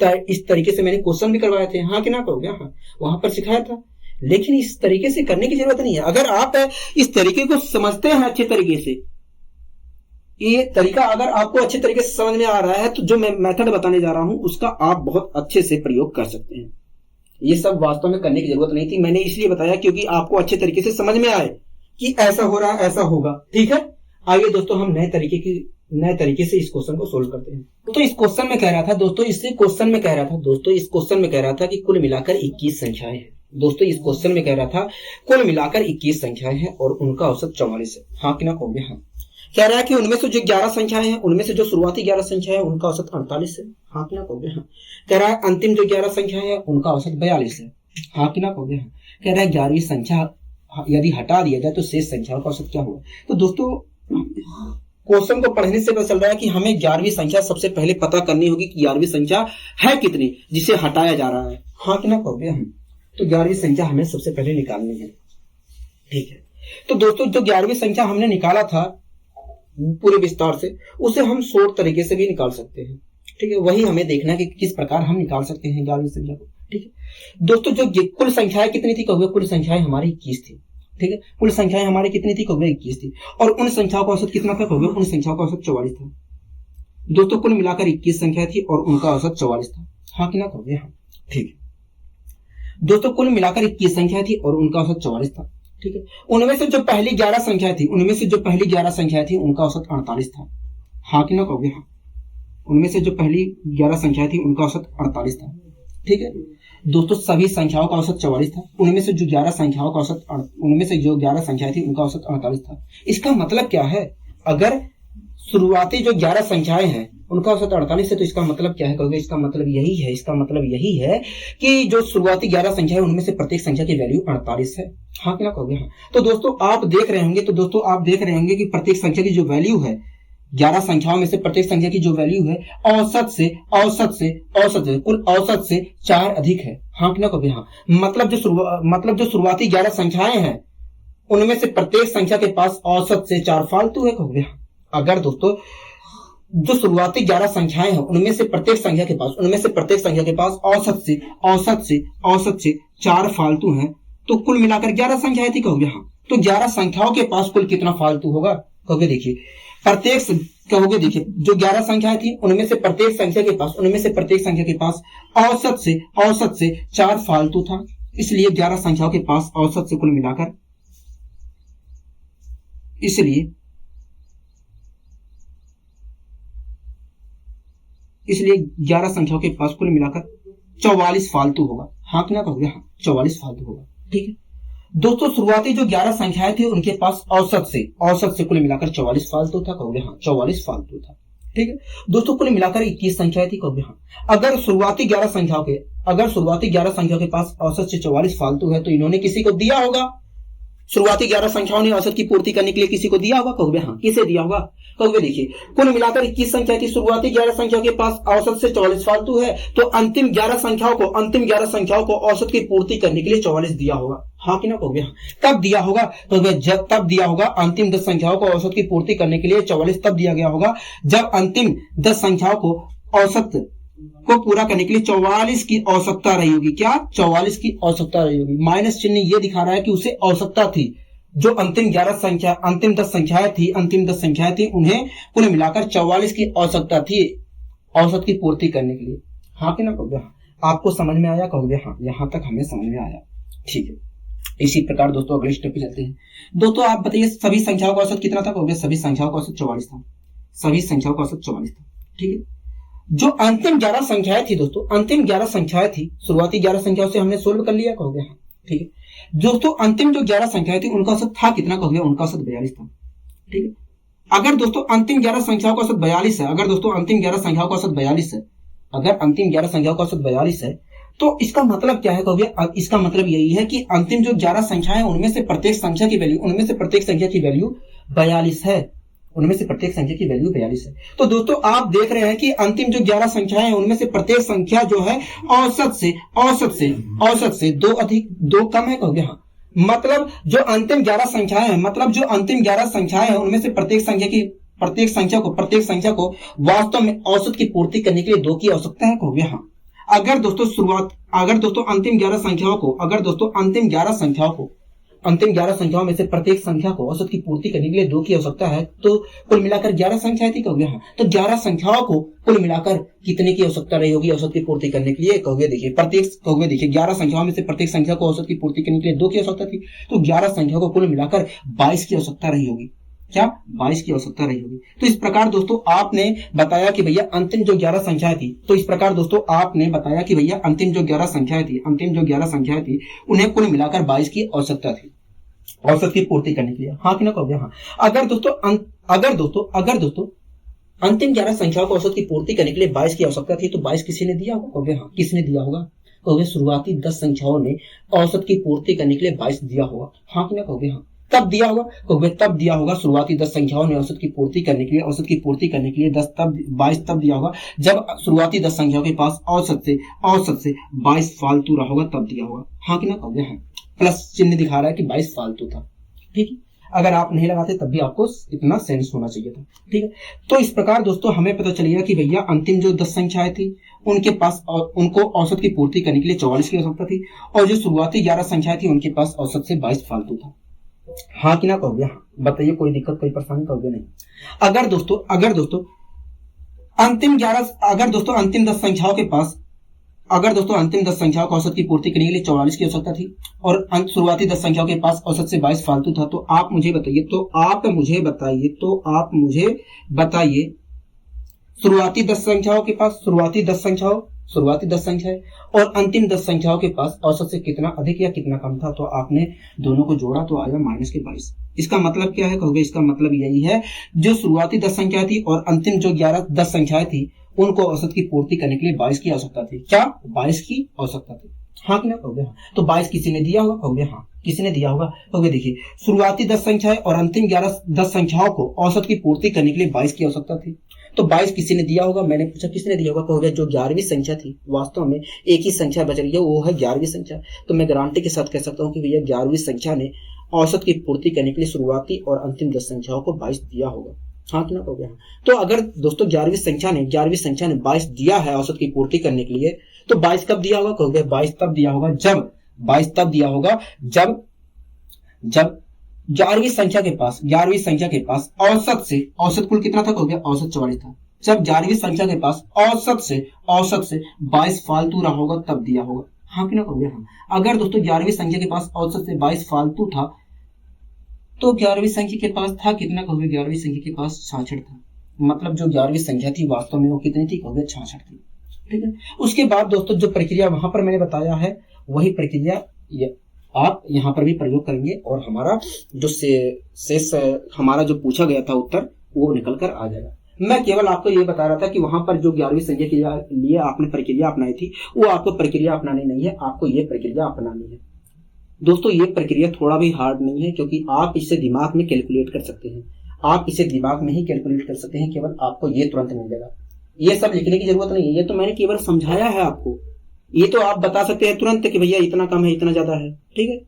तरीके से मैंने क्वेश्चन भी करवाए थे, हाँ कि ना कहोगे? हाँ, वहां पर सिखाया था, लेकिन इस तरीके से करने की जरूरत नहीं है। अगर आप इस तरीके को समझते हैं अच्छे तरीके से, ये तरीका अगर आपको अच्छे तरीके से समझ में आ रहा है, तो जो मैं मेथड बताने जा रहा हूं उसका आप बहुत अच्छे से प्रयोग कर सकते हैं। ये सब वास्तव में करने की जरूरत नहीं थी, मैंने इसलिए बताया क्योंकि आपको अच्छे तरीके से समझ में आए कि ऐसा हो रहा है, ऐसा होगा। ठीक है, आइए दोस्तों हम नए तरीके से इस क्वेश्चन को सोल्व करते हैं। तो इस क्वेश्चन में कह रहा था दोस्तों, इस क्वेश्चन में कह रहा था कि कुल मिलाकर 21 संख्याएं हैं। दोस्तों इस क्वेश्चन में कह रहा था कुल मिलाकर 21 संख्याएं हैं और उनका औसत 44 है, हाँ कि ना कहोगे? हाँ। कह रहा है कि उनमें से जो 11 संख्याएं हैं, उनमें से जो शुरुआती 11 संख्याएं हैं उनका औसत 48 है, हाँ कि ना कहोगे? हाँ। कह रहा है अंतिम जो 11 संख्याएं हैं उनका औसत 42 है, हाँ कि ना कहोगे? हाँ। कह रहा है 11वीं संख्या यदि हटा दिया जाए तो शेष संख्याओं का औसत क्या होगा? तो दोस्तों क्वेश्चन को पढ़ने से पता चल रहा है कि हमें 11वीं संख्या सबसे पहले पता करनी होगी कि 11वीं संख्या है कितनी जिसे हटाया जा रहा है, हाँ कि ना कहोगे? हम तो 11वीं संख्या हमें सबसे पहले निकालनी है। ठीक है, तो दोस्तों जो 11वीं संख्या हमने निकाला था पूरे विस्तार से, उसे हम शॉर्ट तरीके से भी निकाल सकते हैं। ठीक है, वही हमें देखना है कि किस प्रकार हम निकाल सकते हैं 11वीं संख्या को। ठीक है दोस्तों, जो कुल संख्याएं कितनी थी, कहोगे? कुल संख्याएं हमारी 21 थी। ठीक है, कुल संख्याएं हमारी कितनी थी, कहोगे? 21 थी। और उन संख्याओं का औसत कितना था, कहोगे? उन संख्याओं का औसत 44 था। दोस्तों कुल मिलाकर 21 संख्या थी और उनका औसत 44 था, हाँ कि ना कहोगे? हाँ। ठीक है दोस्तों, कुल मिलाकर 21 संख्या थी और उनका औसत 44 था। ठीक है, उनमें से जो पहली 11 संख्याएं थी उनका औसत 48 था, हाँ कि ना कहोगे? हाँ। उनमें से जो पहली 11 संख्याएं थी उनका औसत 48 था। ठीक है दोस्तों, सभी संख्याओं का औसत 44 था। उनमें से जो 11 संख्याएं थी उनका औसत 48 था। इसका मतलब क्या है? अगर शुरुआती जो 11 संख्याएं हैं उनका औसत 48 है, तो इसका मतलब क्या है कहोगे? इसका मतलब यही है कि जो शुरुआती 11 संख्या है उनमें से प्रत्येक संख्या की वैल्यू 48 है। हाँ कि ना कहोगे? हाँ। तो दोस्तों आप देख रहे होंगे कि प्रत्येक संख्या की जो वैल्यू है, 11 संख्याओं में से प्रत्येक संख्या की जो वैल्यू है औसत से कुल औसत से 4 अधिक है। हाँ कि ना कहोगे? हाँ। मतलब जो शुरुआती 11 संख्याएं हैं उनमें से प्रत्येक संख्या के पास औसत से 4 फालतू है कहोगे? हाँ। अगर दोस्तों जो शुरुआती 11 संख्याएं हैं उनमें से प्रत्येक संख्या के पास औसत से 4 फालतू हैं, तो कुल मिलाकर 11 संख्याएं थी कहोगे? हाँ। तो 11 संख्याओं के पास कुल कितना फालतू होगा कहोगे? देखिए जो 11 संख्याएं थी उनमें से प्रत्येक संख्या के पास औसत से 4 फालतू था, इसलिए 11 संख्याओं के पास औसत से कुल मिलाकर 11 संख्याओं के पास कुल मिलाकर 44 फालतू होगा। हाँ कि ना कहोगे? हाँ, 44 फालतू होगा। ठीक है दोस्तों, शुरुआती जो 11 संख्याएं थी उनके पास औसत से कुल मिलाकर 44 फालतू था कहोगे? हाँ, 44 फालतू था। ठीक है दोस्तों, कुल मिलाकर 21 संख्याएं थी कहोगे? हाँ। अगर शुरुआती 11 संख्याओं के पास औसत से 44 फालतू है तो इन्होंने किसी को दिया होगा। शुरुआती 11 संख्याओं ने औसत की पूर्ति करने के लिए किसी को दिया होगा कहोगे? हाँ। किसे दिया होगा कहोगे? देखिए, कुल मिलाकर 21 संख्या थी, शुरुआती 11 संख्याओं के पास औसत से 44 फालतू है, तो अंतिम 11 संख्याओं को औसत की पूर्ति करने के लिए 44 दिया होगा। हाँ कि ना कहोगे? हाँ। तब दिया होगा अंतिम 10 संख्याओं को औसत की पूर्ति करने के लिए 44 तब दिया गया होगा जब अंतिम 10 संख्याओं को औसत को पूरा करने के लिए 44 की आवश्यकता रही होगी। क्या? 44 की आवश्यकता रही होगी। माइनस चिन्ह ये दिखा रहा है कि उसे आवश्यकता थी। जो अंतिम 10 संख्याएं थी उन्हें कुल मिलाकर 44 की आवश्यकता थी औसत की पूर्ति करने के लिए। हाँ कि ना कहोगे? हाँ। आपको समझ में आया कहोगे? हाँ, यहां तक हमें समझ में आया। ठीक है, इसी प्रकार दोस्तों अगले स्टेप पे चलते हैं। दोस्तों आप बताइए सभी संख्याओं का औसत कितना था कहोगे? सभी संख्याओं का औसत 44 था। ठीक है, जो अंतिम 11 संख्याएं थी दोस्तों, शुरुआती 11 संख्याओं से हमने सोल्व कर लिया कहोगे? हाँ। ठीक है दोस्तों, अंतिम जो 11 संख्याएं थी उनका औसत था कितना कहोगे? उनका औसत 42 था। ठीक है, अगर दोस्तों अंतिम 11 संख्याओं का औसत 42 है, अगर अंतिम 11 संख्याओं का औसत 42 है, तो इसका मतलब क्या है कहोगे? इसका मतलब यही है कि अंतिम जो 11 संख्याएं हैं उनमें से प्रत्येक संख्या की वैल्यू 42 है। तो दोस्तों आप देख रहे हैं कि अंतिम जो 11 संख्याएं हैं उनमें से प्रत्येक संख्या जो है औसत से 2 कम है कहोगे? हाँ। मतलब जो अंतिम 11 संख्याएं हैं उनमें से प्रत्येक संख्या को वास्तव में औसत की पूर्ति करने के लिए 2 की आवश्यकता है कहोगे? हाँ। अगर दोस्तों अंतिम 11 संख्याओं में से प्रत्येक संख्या को औसत की पूर्ति करने के लिए 2 की आवश्यकता है, तो कुल मिलाकर 11 संख्याएं थी कहोगे? हाँ। तो 11 संख्याओं को कुल मिलाकर कितने की आवश्यकता रही होगी औसत की पूर्ति करने के लिए कहोगे? देखिए 11 संख्याओं में से प्रत्येक संख्या को औसत की पूर्ति करने के लिए 2 की आवश्यकता थी, तो 11 संख्या को कुल मिलाकर 22 की आवश्यकता रही होगी। क्या? 22 की आवश्यकता रही होगी। तो इस प्रकार दोस्तों आपने बताया कि भैया अंतिम जो 11 संख्याएं थी, अंतिम जो 11 संख्याएं थी उन्हें कुल मिलाकर 22 की आवश्यकता थी औसत की पूर्ति करने के लिए। हाँ कि ना कहोगे? हाँ। अगर दोस्तों अंतिम 11 संख्याओं को औसत की पूर्ति करने के लिए 22 की आवश्यकता थी, तो 22 किसी ने दिया होगा कहोगे? हाँ। किसने दिया होगा कहोगे? शुरुआती 10 संख्याओं ने औसत की पूर्ति करने के लिए 22 दिया होगा। हाँ कि ना कहोगे? हाँ। तब दिया होगा कहोगे? तब दिया होगा शुरुआती 10 संख्याओं ने औसत की पूर्ति करने के लिए 22 तब दिया होगा जब शुरुआती 10 संख्याओं के पास औसत से 22 फालतू रहा होगा, तब दिया होगा। हाँ कि ना कहोगे? हाँ। प्लस चिन्ह दिखा रहा है कि 22 फालतू था। ठीक है, अगर आप नहीं लगाते तब भी आपको इतना सेंस होना चाहिए था। ठीक है, तो इस प्रकार दोस्तों हमें पता चलेगा कि भैया अंतिम जो 10 संख्याएं थी उनके पास उनको औसत की पूर्ति करने के लिए 44 की आवश्यकता थी, और जो शुरुआती 11 संख्याएं थी उनके पास औसत से 22 फालतू था। हाँ कि ना कहोगे? हाँ। बताइए कोई दिक्कत कोई परेशानी कहोगे? नहीं। अगर दोस्तों अंतिम 10 संख्याओं के पास औसत की पूर्ति करने के लिए 44 की आवश्यकता थी और शुरुआती 10 संख्याओं के पास औसत से 22 फालतू था, तो आप मुझे बताइए शुरुआती 10 संख्याएं और अंतिम 10 संख्याओं के पास औसत से कितना अधिक या कितना कम था। तो आपने दोनों को जोड़ा तो आया -22। इसका मतलब क्या है कहोगे? इसका मतलब यही है जो शुरुआती 10 संख्या थी और अंतिम जो 10 संख्याएं थी उनको औसत की पूर्ति करने के लिए 22 की आवश्यकता थी। क्या? 22 की आवश्यकता थी। हाँ कि ना कहोगे? हाँ। तो 22 किसी ने दिया होगा कहोगे? हाँ। किसी ने दिया होगा कहोगे? देखिए, शुरुआती 10 संख्याएं और अंतिम 10 संख्याओं को औसत की पूर्ति करने के लिए 22 की आवश्यकता थी। तो 22 किसी ने दिया होगा। मैंने पूछा किसने दिया होगा कहोगे? जो 11वीं संख्या थी, वास्तव में एक ही संख्या बच रही है, वो है 11वीं संख्या। तो मैं गारंटी के साथ कह सकता हूँ कि भैया 11वीं संख्या ने औसत की पूर्ति करने के लिए शुरुआती और अंतिम 10 संख्याओं को 22 दिया होगा। हाँ कि ना कहोगे? हाँ। तो अगर दोस्तों 11वीं संख्या ने 22 दिया है औसत की पूर्ति करने के लिए, तो 22 कब दिया होगा कहोगे? 22 तब दिया होगा जब 11वीं संख्या के पास औसत कुल कितना था कहोगे? औसत 44 था। जब 11वीं संख्या के पास औसत से 22 फालतू रहा होगा तब दिया होगा। हाँ कि ना कहोगे? हाँ। अगर दोस्तों 11वीं संख्या के पास औसत से 22 फालतू था तो 11वीं संख्या के पास था कितना कहोगे? 11वीं संख्या के पास 66 था। मतलब जो 11वीं संख्या थी वास्तव में वो कितनी थी कहोगे? 66 थी। ठीक है। उसके बाद दोस्तों जो प्रक्रिया वहां पर मैंने बताया है वही प्रक्रिया आप यहाँ पर भी प्रयोग करेंगे और हमारा जो शेष हमारा जो पूछा गया था उत्तर वो निकल कर आ जाएगा। मैं केवल आपको ये बता रहा था कि वहां पर जो 11वीं संख्या के लिए आपने प्रक्रिया अपनाई थी वो आपको प्रक्रिया अपनानी नहीं है, आपको ये प्रक्रिया अपनानी है। दोस्तों ये प्रक्रिया थोड़ा भी हार्ड नहीं है क्योंकि आप इसे दिमाग में कैलकुलेट कर सकते हैं। आप इसे दिमाग में ही कैलकुलेट कर सकते हैं, केवल आपको ये तुरंत मिल जाएगा। ये सब लिखने की जरूरत नहीं है, ये तो मैंने केवल समझाया है आपको। ये तो आप बता सकते हैं तुरंत कि भैया इतना कम है इतना ज्यादा है। ठीक है,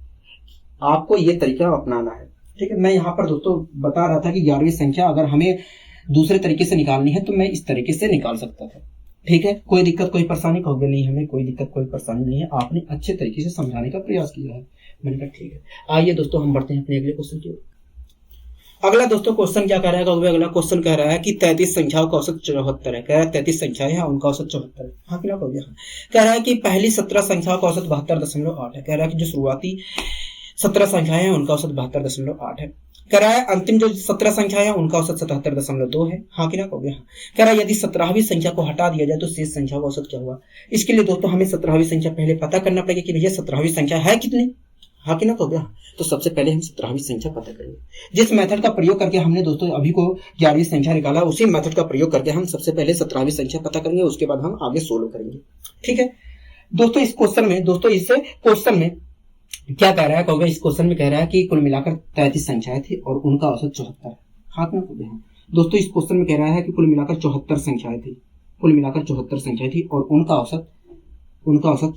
आपको ये तरीका अपनाना है। ठीक है, मैं यहाँ पर दोस्तों बता रहा था कि 11वीं संख्या अगर हमें दूसरे तरीके से निकालनी है तो मैं इस तरीके से निकाल सकता था। ठीक है, कोई दिक्कत कोई परेशानी कहोगे? नहीं, हमें कोई दिक्कत कोई परेशानी नहीं है। आपने अच्छे तरीके से समझाने का प्रयास किया है। मैंने कहा ठीक है। आइए दोस्तों हम बढ़ते हैं अपने अगले क्वेश्चन की ओर। अगला दोस्तों क्वेश्चन क्या कह रहा है? अगला क्वेश्चन कह रहा है कि 33 संख्याओं का औसत 74 है। कह रहा है 33 संख्याएं हैं उनका औसत 74 है। हाँ कि ना कहोगे? हाँ। कह रहा है कि पहली 17 संख्याओं का औसत 72.8 है। कह रहा है कि जो शुरुआती 17 संख्याएं हैं उनका औसत 72.8 है। कह रहा है अंतिम जो 17 संख्याएं हैं उनका औसत 77.2 है। हाँ कि ना कहोगे? हाँ। कह रहा है यदि 17वीं संख्या को हटा दिया जाए तो शेष संख्या का औसत क्या हुआ? इसके लिए दोस्तों हमें 17वीं संख्या पहले पता करना पड़ेगा कि भैया 17वीं संख्या है कितनी। हाँ कि ना कहोगे? हाँ। तो सबसे पहले हम 17वीं संख्या पता करेंगे। जिस मेथड का प्रयोग करके हमने दोस्तों अभी को 11वीं संख्या निकाला, उसी मेथड का प्रयोग करके हम सबसे पहले 17वीं संख्या पता करेंगे, उसके बाद हम आगे सोल्व करेंगे। ठीक है दोस्तों, इस क्वेश्चन में क्या कह रहा है कहोगे? इस क्वेश्चन में कह रहा है कि कुल मिलाकर 33 संख्याएं थी और उनका औसत 74 है। हाँ कि ना कहोगे? हाँ। दोस्तों इस क्वेश्चन में कह रहा है कि कुल मिलाकर 74 संख्याएं थी और उनका औसत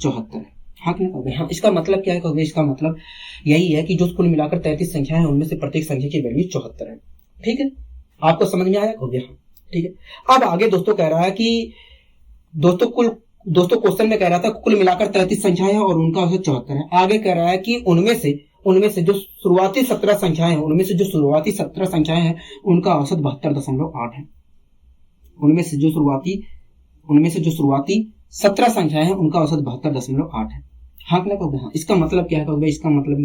74 है। हाँ कि ना कहोगे? हाँ। इसका मतलब क्या है कहोगे? इसका मतलब यही है कि जो कुल मिलाकर 33 संख्याएं हैं उनमें से प्रत्येक संख्या की वैल्यू 74 है। ठीक है, आपको समझ में आया कहोगे? हाँ। ठीक है, अब आगे दोस्तों कह रहा है कि दोस्तों क्वेश्चन में कह रहा था कुल मिलाकर 33 संख्याएं हैं और उनका औसत 74 है। आगे कह रहा है कि उनमें से जो शुरुआती 17 संख्याएं हैं उनका औसत 72.8 है। उनमें से जो शुरुआती 17 संख्याएं हैं उनका औसत 72.8 है। हाँ कि ना कहोगे? हाँ। इसका मतलब क्या है कहोगे? इसका मतलब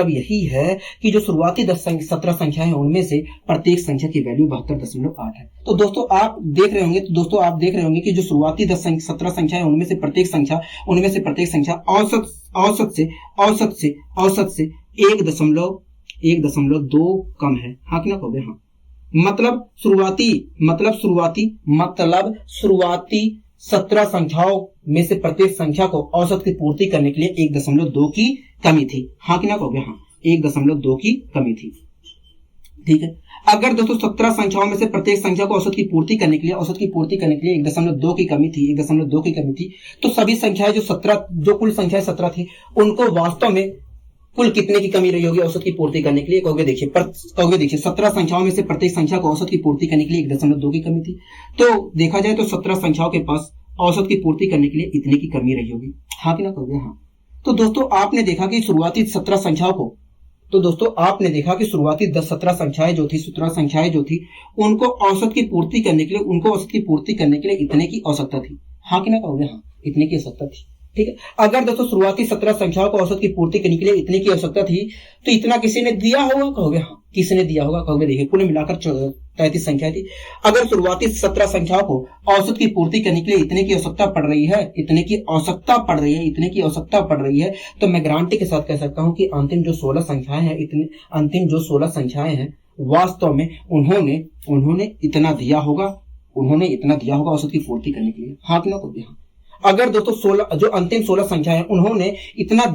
यही है कि जो शुरुआती 17 संख्याएं हैं उनमें से प्रत्येक संख्या की वैल्यू 72.8 है। तो दोस्तों आप देख रहे होंगे कि जो शुरुआती 17 संख्याएं उनमें से प्रत्येक संख्या औसत से 1.2 कम है। हाँ कि ना कहोगे? हाँ। मतलब शुरुआती 17 संख्याओं में से प्रत्येक संख्या को औसत की पूर्ति करने के लिए 1.2 की कमी थी। हाँ कि ना कहोगे? हाँ। 1.2 की कमी थी। ठीक है, अगर दोस्तों 17 संख्याओं में से प्रत्येक संख्या को औसत की पूर्ति करने के लिए 1.2 की कमी थी, तो सभी संख्याएं जो कुल संख्याएं 17 थी उनको वास्तव में कुल कितने की कमी रही होगी औसत की पूर्ति करने के लिए? कहोगे देखिए 17 संख्याओं में से प्रत्येक संख्या को औसत की पूर्ति करने के लिए 1.2 की कमी थी। तो देखा जाए तो 17 संख्याओं के पास औसत की पूर्ति करने के लिए इतने की कमी रही होगी। हाँ कि ना कहोगे? हाँ। तो दोस्तों आपने देखा कि शुरुआती 17 संख्याएं जो थी उनको औसत की पूर्ति करने के लिए इतने की आवश्यकता थी। हाँ कि ना कहोगे? हाँ। इतने की आवश्यकता थी। ठीक है, अगर दोस्तों शुरुआती 17 संख्याओं को औसत की पूर्ति करने के लिए इतने की आवश्यकता थी तो इतना किसी ने दिया होगा कहोगे? हाँ। किसने दिया होगा कहोगे देखिए कुल मिलाकर 33 संख्या थी। अगर शुरुआती 17 संख्याओं को औसत की पूर्ति करने के लिए इतने की आवश्यकता पड़ रही है, इतने की आवश्यकता पड़ रही है, तो मैं गारंटी के साथ कह सकता हूं कि अंतिम जो 16 संख्याएं हैं वास्तव में उन्होंने इतना दिया होगा औसत की पूर्ति करने के लिए। हाँ कि ना कहोगे हाँ। अगर दोस्तों 16 जो अंतिम 16 संख्याएं उन्होंने इतना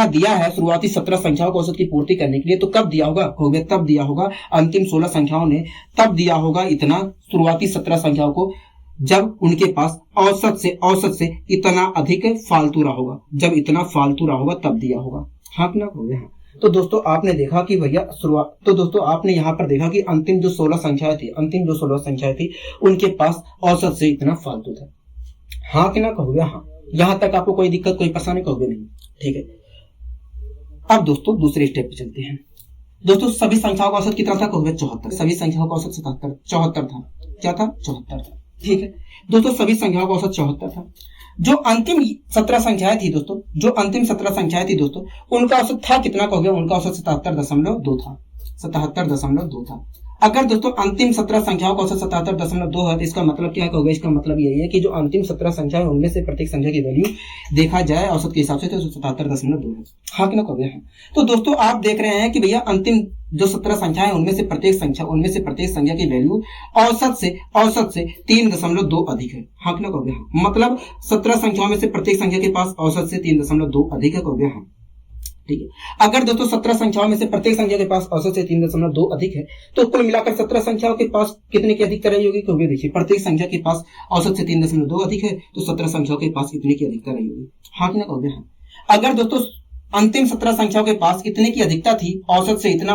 दिया है शुरुआती 17 संख्याओं को औसत की पूर्ति करने के लिए, तो कब दिया होगा कहोगे तब दिया होगा। अंतिम 16 संख्याओं ने तब दिया होगा इतना शुरुआती 17 संख्याओं को जब उनके पास औसत से इतना अधिक फालतू रहा होगा, जब इतना फालतू रहा होगा तब दिया होगा। हाँ कि ना कहोगे हाँ। तो दोस्तों आपने देखा कि आपने यहाँ पर देखा कि अंतिम जो 16 संख्याएं थी उनके पास औसत से इतना फालतू था। हाँ कि ना कहोगे हाँ। यहाँ तक आपको कोई दिक्कत कोई परेशानी कहोगे नहीं, ठीक है। अब दोस्तों दूसरे स्टेप पे चलते हैं। दोस्तों सभी संख्याओं का औसत कितना था कहोगे 74। सभी संख्याओं का औसत 74 था। क्या था 74 था, ठीक है। दोस्तों सभी संख्याओं का औसत 74 था। जो अंतिम 17 संख्याएं थी दोस्तों उनका औसत था कितना कहोगे, उनका औसत 77.2 था। 77.2 था। अगर दोस्तों अंतिम 17 संख्याओं का औसत 77.2 है तो इसका मतलब क्या कहोगे, इसका मतलब यही है कि जो अंतिम 17 संख्या है उनमें से प्रत्येक संख्या की वैल्यू देखा जाए औसत के हिसाब से तो 77.2 है। हाँ कि ना कहोगे हाँ। तो दोस्तों आप देख रहे हैं कि भैया अंतिम जो 17 संख्या है उनमें से प्रत्येक संख्या की वैल्यू औसत से 3.2 अधिक है। हाँ कि ना कहोगे हाँ। मतलब 17 संख्याओं में से प्रत्येक संख्या के पास औसत से 3.2 अधिक है कहोगे हाँ, ठीक है। अगर दोस्तों 17 संख्याओं में से प्रत्येक संख्या के पास औसत से 3.2 अधिक है तो कुल मिलाकर 17 संख्याओं के पास कितने की अधिकता रही होगी कहोगे देखिए प्रत्येक संख्या के पास औसत से 3.2 अधिक है तो 17 संख्याओं के पास कितने की अधिकता रही होगी। हाँ कि ना कहोगे हाँ। अगर दोस्तों अंतिम 17 संख्याओं के पास कितने की अधिकता थी, औसत से इतना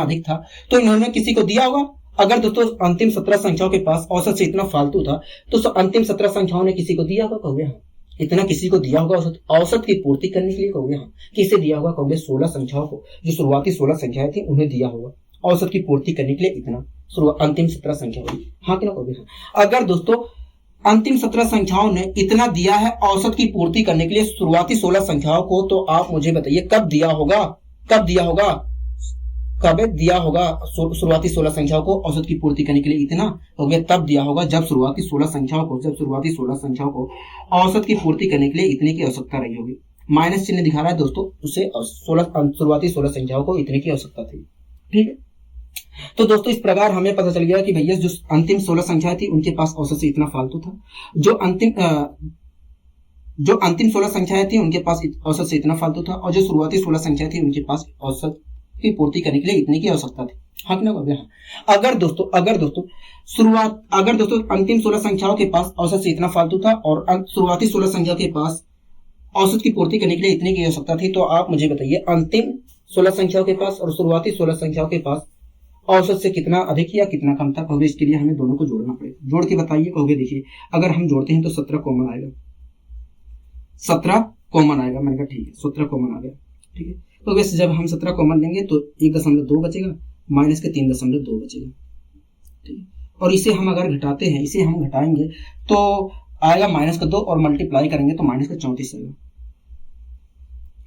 अधिक था तो इन्होंने किसी को दिया होगा। अगर दोस्तों अंतिम 17 संख्याओं के पास औसत से इतना फालतू था तो अंतिम 17 संख्याओं ने किसी को दिया होगा कहोगे हाँ। इतना किसी को दिया होगा औसत की पूर्ति करने के लिए कहोगे हाँ। किसे दिया होगा कहोगे 16 संख्याओं को, जो शुरुआती 16 संख्याएं थी उन्हें दिया होगा औसत की पूर्ति करने के लिए इतना अंतिम 17 संख्याओं। हाँ कि ना कहोगे हाँ। अगर दोस्तों अंतिम 17 संख्याओं ने इतना दिया है औसत की पूर्ति करने के लिए शुरुआती 16 संख्याओं को, तो आप मुझे बताइए कब दिया होगा शुरुआती 16 संख्याओं को औसत की पूर्ति करने के लिए इतना हो गया, तब दिया होगा जब शुरुआती 16 संख्याओं को औसत की पूर्ति करने के लिए इतने की आवश्यकता रही होगी। माइनस चिन्ह दिखा रहा है दोस्तों, उसे शुरुआती 16 संख्याओं को इतने की आवश्यकता थी, ठीक है। तो दोस्तों इस प्रकार हमें पता चल गया कि भैया जो अंतिम 16 संख्याएं थी उनके पास औसत से इतना फालतू था, जो अंतिम 16 संख्याएं थी उनके पास औसत से इतना फालतू था, और जो शुरुआती 16 संख्याएं थी उनके पास औसत की पूर्ति करने के लिए इतने की आवश्यकता थी। हाँ कि ना कहोगे हाँ। अगर दोस्तों अंतिम 16 संख्याओं के पास औसत से इतना फालतू था और शुरुआती 16 संख्या के पास औसत की पूर्ति करने के लिए इतने की आवश्यकता थी, तो आप मुझे बताइए अंतिम 16 संख्याओं के पास और शुरुआती 16 संख्याओं के पास औसत से कितना अधिक या कितना कम था कहोगे। इसके लिए हमें दोनों को जोड़ना पड़ेगा। जोड़ के बताइए कहोगे देखिए अगर हम जोड़ते हैं तो 17 कॉमन आएगा। 17 कॉमन आएगा, मैंने कहा ठीक है 17 कॉमन आ गया, ठीक है। तो वैसे जब हम 17 कॉमन लेंगे तो 1.2 बचेगा, माइनस के 3.2 बचेगा, ठीक है। और इसे हम अगर घटाते हैं, इसे हम घटाएंगे तो आएगा माइनस का 2 और मल्टीप्लाई करेंगे तो माइनस का 34 आएगा।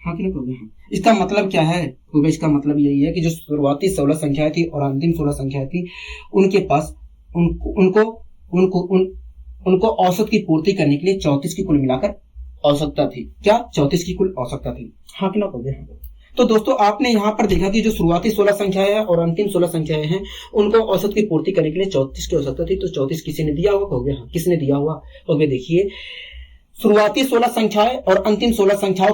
हाँ कि नहीं कहोगे हाँ। इसका मतलब क्या है कहोगे, इसका मतलब यही है कि जो शुरुआती 16 संख्याएं थी और अंतिम 16 संख्याएं थी उनके पास उनको औसत की पूर्ति करने के लिए 34 की कुल मिलाकर आवश्यकता थी। क्या 34 की कुल आवश्यकता थी। हाँ कि ना कहोगे हाँ। तो दोस्तों आपने यहाँ पर देखा कि जो शुरुआती 16 संख्याएं हैं और अंतिम 16 संख्याएं हैं उनको औसत की पूर्ति करने के लिए 34 की आवश्यकता थी, तो 34 किसी ने दिया होगा कहोगे हाँ। किसने दिया हुआ कहोगे देखिए शुरुआती 16 संख्याएं और अंतिम 16 संख्याओं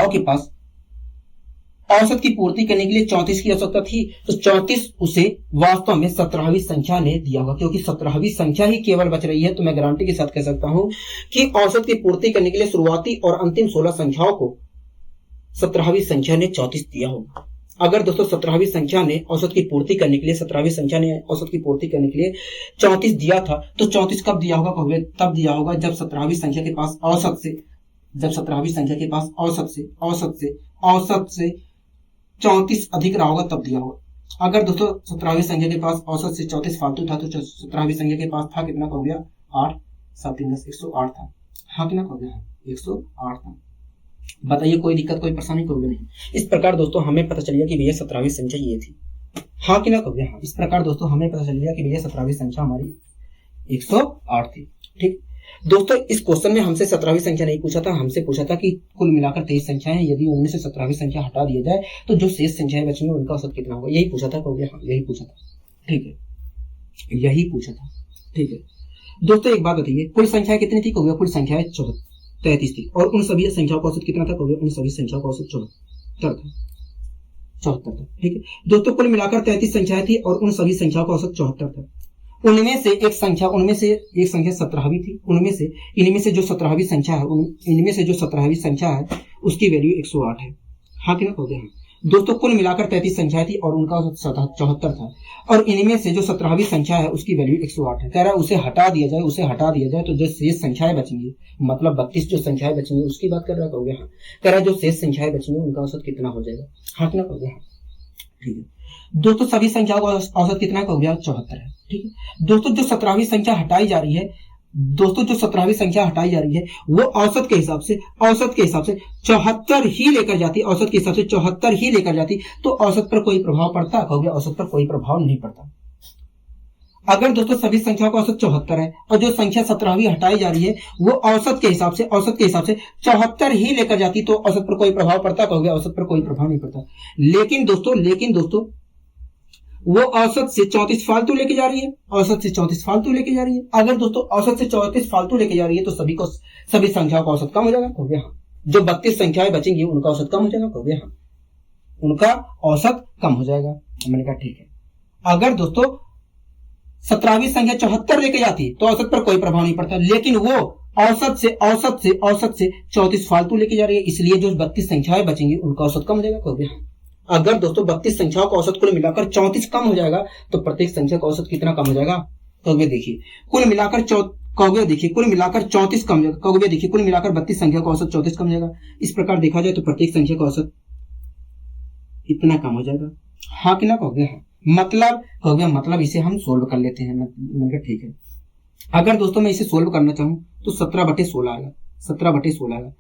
के पास औसत की पूर्ति करने के लिए 34 की आवश्यकता थी, तो 34 उसे वास्तव में 17वीं संख्या ने दिया होगा, क्योंकि 17वीं संख्या ही केवल बच रही है। तो मैं गारंटी के साथ कह सकता हूं कि औसत की पूर्ति करने के लिए शुरुआती और अंतिम 16 संख्याओं को 17वीं संख्या ने 34 दिया होगा। अगर दोस्तों 17वीं संख्या ने औसत की पूर्ति करने के लिए 34 दिया था, तो 34 कब दिया होगा कहोगे, तब दिया होगा जब 17वीं संख्या के पास औसत से 34 अधिक रहा होगा, तब दिया होगा। अगर दोस्तों 17वीं संख्या के पास औसत से 34 फालतू था, तो 17वीं संख्या के पास था कितना कहोगे 8 7 3 10 108 था। हाँ कितना कहोगे 108 था, बताइए कोई दिक्कत कोई परेशानी कोई नहीं। इस प्रकार दोस्तों हमें पता चल गया कि भैया 17वीं संख्या ये थी, हाँ कि ना कहोगे हाँ। इस प्रकार दोस्तों हमें पता चल गया कि भैया 17वीं संख्या हमारी 108 थी। ठीक दोस्तों, इस क्वेश्चन में हमसे 17वीं संख्या नहीं पूछा था, हमसे पूछा था कि कुल मिलाकर 23 संख्याएं हैं, यदि उनमें से 17वीं संख्या हटा दिया जाए तो जो शेष संख्याएं बचेंगी उनका औसत कितना होगा, यही पूछा था। कहोगे हाँ यही पूछा था। ठीक है, यही पूछा था। ठीक है दोस्तों, एक बात बताइए कुल संख्या कितनी थी, कहोगे कुल संख्या 33 थी, और उन सभी संख्याओं का औसत कितना था, कहोगे उन सभी संख्याओं का औसत 74 था। ठीक है दोस्तों, कुल मिलाकर 33 संख्याएं थी और उन सभी संख्याओं का औसत 74 था। उनमें से एक संख्या 17वीं थी, इनमें से जो 17वीं संख्या है उसकी वैल्यू 108 है, हाँ कि ना कहोगे हाँ। दोस्तों कुल मिलाकर 33 संख्याएं थी और उनका औसत 74 था, और इनमें से जो 17वीं संख्या है उसकी वैल्यू 108 है। कह रहा है उसे हटा दिया जाए तो जो शेष संख्याएं बचेंगी, मतलब 32 जो संख्याएं बचेंगी उसकी बात कर रहा है, कहोगे हाँ। कह रहा है जो शेष संख्याएं बचेंगी उनका औसत कितना हो जाएगा, हाँ कि ना कहोगे हाँ। ठीक है दोस्तों, सभी संख्याओं का औसत कितना है, कहोगे 74 है। ठीक है दोस्तों, जो 17वीं संख्या हटाई जा रही है वो औसत के हिसाब से 74 ही लेकर जाती, तो औसत पर कोई प्रभाव पड़ता है, कहोगे औसत पर कोई प्रभाव नहीं पड़ता। अगर दोस्तों सभी संख्याओं का औसत 74 है और जो संख्या 17वीं हटाई जा रही है वो औसत के हिसाब से 74 ही लेकर जाती, तो औसत पर कोई प्रभाव पड़ता, कहोगे औसत पर कोई प्रभाव नहीं पड़ता। लेकिन दोस्तों वो औसत से 34 फालतू लेके जा रही है, अगर दोस्तों औसत से 34 फालतू लेके जा रही है तो सभी संख्याओं का औसत कम हो जाएगा, कहोगे हाँ। जो 32 संख्याएं बचेंगी उनका औसत कम हो जाएगा, कहोगे हाँ, उनका औसत कम हो जाएगा। मैंने कहा ठीक है। अगर दोस्तों 17वीं संख्या 74 लेके जाती तो औसत पर कोई प्रभाव नहीं पड़ता, लेकिन वो औसत से 34 फालतू लेके जा रही है, इसलिए जो 32 संख्याएं बचेंगी उनका औसत कम हो जाएगा, कहोगे हाँ। अगर दोस्तों 32 संख्याओं का औसत कुल मिलाकर 34 कम हो जाएगा तो प्रत्येक संख्या का औसत कितना कम हो जाएगा, कहोगे देखिए कुल मिलाकर 34 कम हो जाएगा, कहोगे देखिए कुल मिलाकर 32 संख्या का औसत 34 कम हो जाएगा। इस प्रकार देखा जाए तो प्रत्येक संख्या का औसत इतना कम हो जाएगा, हाँ कि ना कहोगे हाँ। मतलब इसे हम सोल्व कर लेते हैं। मैंने कहा ठीक है। अगर दोस्तों मैं इसे सोल्व करना चाहूं तो 17/16 आएगा, 17/16 आएगा।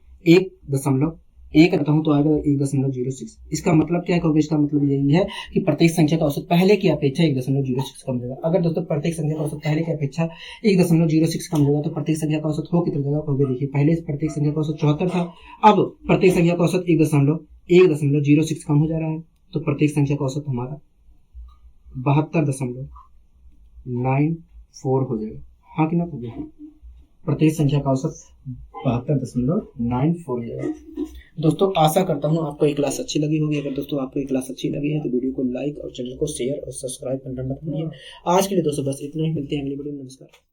1 करता हूं तो आएगा 1.06। इसका मतलब क्या है, इसका मतलब यही है कि प्रत्येक संख्या का औसत पहले की अपेक्षा 1.06 कम होगा। अगर दोस्तों प्रत्येक संख्या का औसत पहले की अपेक्षा 1.06 कम होगा तो प्रत्येक संख्या का औसत हो कितना जगह, कहोगे देखिए पहले प्रत्येक संख्या का औसत 74 था, अब प्रत्येक संख्या का औसत 1.06 कम हो जा रहा है, तो प्रत्येक संख्या का औसत हमारा 72.94 हो जाएगा, हाँ कि ना कहोगे हाँ। प्रत्येक संख्या का औसत 72.94 हो जाएगा। दोस्तों आशा करता हूँ आपको ये क्लास अच्छी लगी होगी। अगर दोस्तों आपको ये क्लास अच्छी लगी है तो वीडियो को लाइक और चैनल को शेयर और सब्सक्राइब करना मत भूलिए। आज के लिए दोस्तों बस इतना ही, मिलते हैं अगली वीडियो में। नमस्कार।